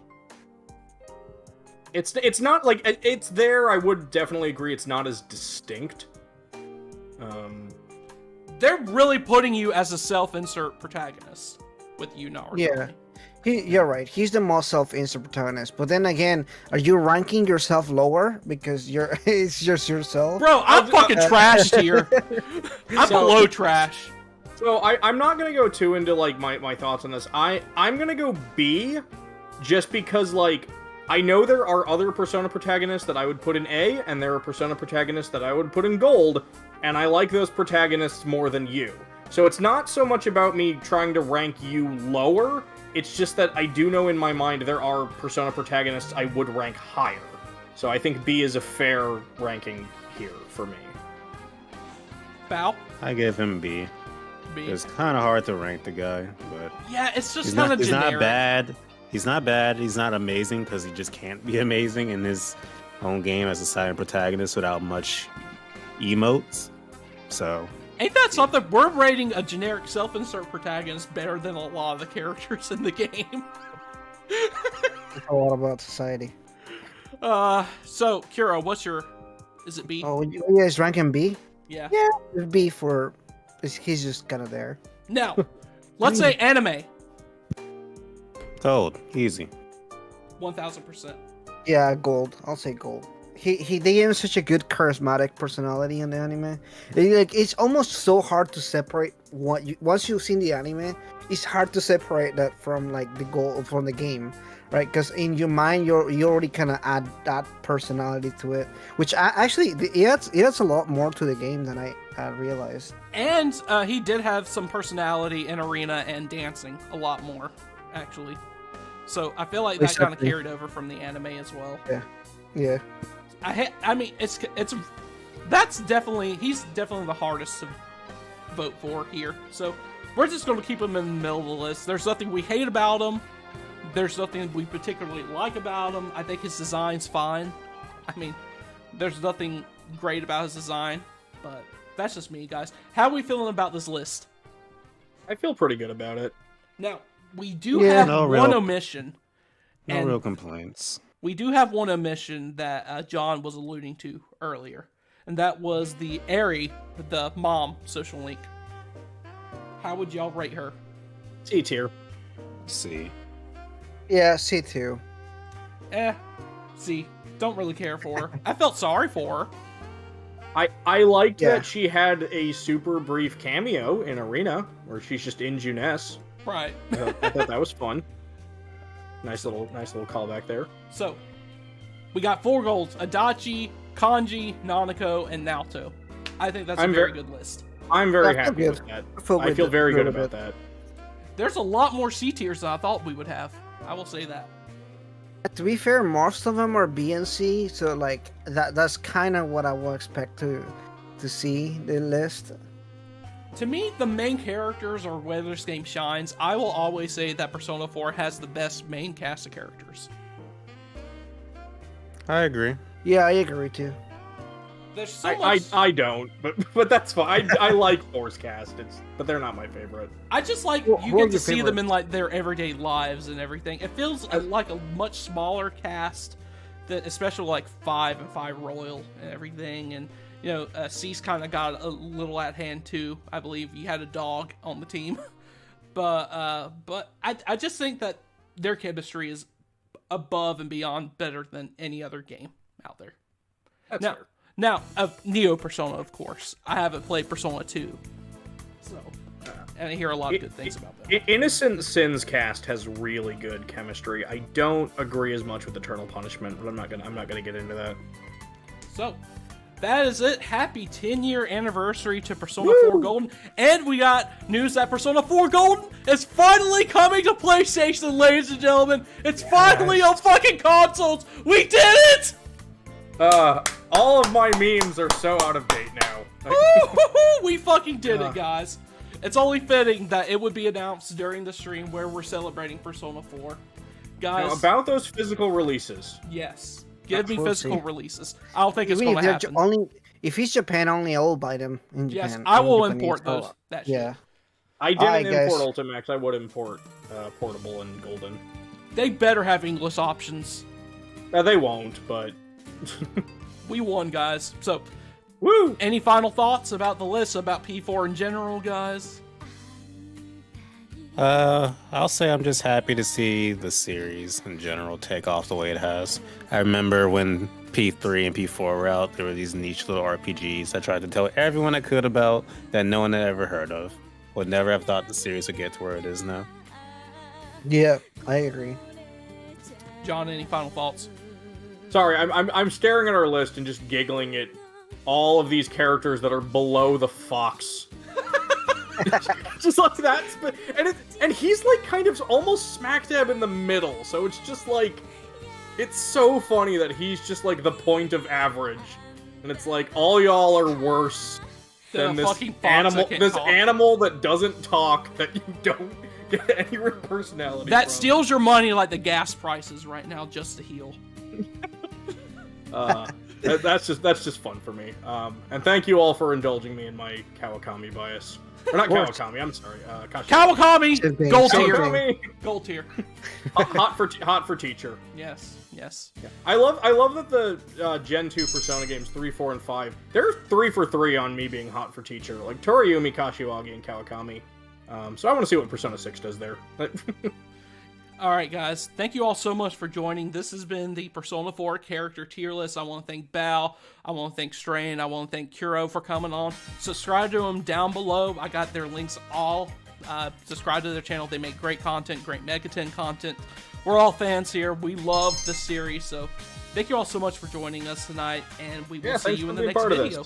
It's not like it's there. I would definitely agree. It's not as distinct. They're really putting you as a self-insert protagonist with you, Naruto. Yeah. You're right. He's the most self-insert protagonist. But then again, are you ranking yourself lower because it's just yourself? Bro, I'm fucking trashed here. I'm below trash. So I'm not gonna go too into like my thoughts on this. I'm gonna go B, just because like I know there are other Persona protagonists that I would put in A, and there are Persona protagonists that I would put in Gold, and I like those protagonists more than you. So it's not so much about me trying to rank you lower. It's just that I do know in my mind there are Persona protagonists I would rank higher. So I think B is a fair ranking here for me. Bow? I give him B. B. It's kind of hard to rank the guy, but Yeah, it's just he's kind of not generic. bad. He's not bad. He's not amazing because he just can't be amazing in his own game as a silent protagonist without much emotes. So Ain't that something? We're rating a generic self-insert protagonist better than a lot of the characters in the game. It's a lot about society. So, Kira, what's your... Is it B? Oh, you guys rank him B? Yeah. Yeah, it's B for... He's just kind of there. Now, let's say anime. Gold, easy. 1000%. Yeah, Gold. I'll say Gold. They gave him such a good charismatic personality in the anime. It's almost so hard to separate once you've seen the anime. It's hard to separate that from like the goal from the game, right? Because in your mind, you already kind of add that personality to it, which it adds a lot more to the game than I realized. And he did have some personality in arena and dancing, a lot more, actually. So I feel like that kind of Exactly. carried over from the anime as well. Yeah. I mean, that's definitely, he's definitely the hardest to vote for here. So we're just going to keep him in the middle of the list. There's nothing we hate about him. There's nothing we particularly like about him. I think his design's fine. I mean, there's nothing great about his design, but that's just me, guys. How are we feeling about this list? I feel pretty good about it. Now, we do Yeah. have No one real- omission. No and real complaints. we do have one omission that John was alluding to earlier, and that was the Eri, the mom social link. How would y'all rate her? C tier. C. Yeah, C too. See, don't really care for her. I felt sorry for her. I liked Yeah. that she had a super brief cameo in Arena, where she's just in Juness. Right. I thought that was fun. Nice little callback there. So, we got 4 golds: Adachi, Kanji, Nanako, and Naoto. I think that's a I'm very very- good list. I'm very I feel happy good. with that. I feel I good feel very good about about that. There's a lot more C tiers than I thought we would have. I will say that. To be fair, most of them are B and C, so like that's kind of what I would expect to see the list. To me, the main characters are where this game shines. I will always say that Persona 4 has the best main cast of characters. I agree. Yeah, I agree too. There's so much... I don't, but that's fine. I like Force Cast, but they're not my favorite. I just like Well, you who get are to your see them favorite? in like their everyday lives and everything. It feels like a much smaller cast, that especially like 5 and 5 Royal and everything. And you know, C's kind of got a little at hand too. I believe you had a dog on the team, but I just think that their chemistry is above and beyond better than any other game out there. That's Now, fair. now, of Neo Persona, of course. I haven't played Persona 2, so and I hear a lot of good things about them. Innocent Sins cast has really good chemistry. I don't agree as much with Eternal Punishment, but I'm not gonna get into that. So, that is it. Happy 10-year anniversary to Persona 4 Golden, and we got news that Persona 4 Golden is finally coming to PlayStation, ladies and gentlemen. It's finally on fucking consoles. We did it! All of my memes are so out of date now. Woo-hoo-hoo! We fucking did it, guys. It's only fitting that it would be announced during the stream where we're celebrating Persona 4. Guys, Now, about those physical releases. yes. Give me We'll physical see. releases. I don't think it's Even going to if they're happen. if it's Japan only, I will buy them in Japan. Yes, I will in import Japanese. those. That shit. Yeah, I didn't Alright, guys. import Ultimax. I would import Portable and Golden. They better have English options. They won't, but We won, guys. So, Woo! Any final thoughts about the list, about P4 in general, guys? I'll say I'm just happy to see the series in general take off the way it has. I remember when P3 and P4 were out, there were these niche little RPGs I tried to tell everyone I could about that no one had ever heard of. Would never have thought the series would get to where it is now. Yeah, I agree. John, any final thoughts? Sorry, I'm staring at our list and just giggling at all of these characters that are below the fox. Just like that, and he's like kind of almost smack dab in the middle. So it's just like, it's so funny that he's just like the point of average, and it's like all y'all are worse than this animal that doesn't talk, that you don't get any real personality. That from. steals your money like the gas prices right now, just to heal. That's just fun for me. And thank you all for indulging me in my Kawakami bias. Or not Kawakami, I'm sorry. Kawakami! Gold tier. Kawakami! Gold tier. hot for teacher. Yes, yes. Yeah. I love that the Gen 2 Persona games 3, 4, and 5, they're 3 for 3 on me being hot for teacher. Like Toriumi, Kashiwagi, and Kawakami. So I want to see what Persona 6 does there. All right, guys. Thank you all so much for joining. This has been the Persona 4 character tier list. I want to thank Bao. I want to thank Strain. I want to thank Kuro for coming on. Subscribe to them down below. I got their links all. Subscribe to their channel. They make great content, great Megaten content. We're all fans here. We love the series. So thank you all so much for joining us tonight, and we will see you in the next video.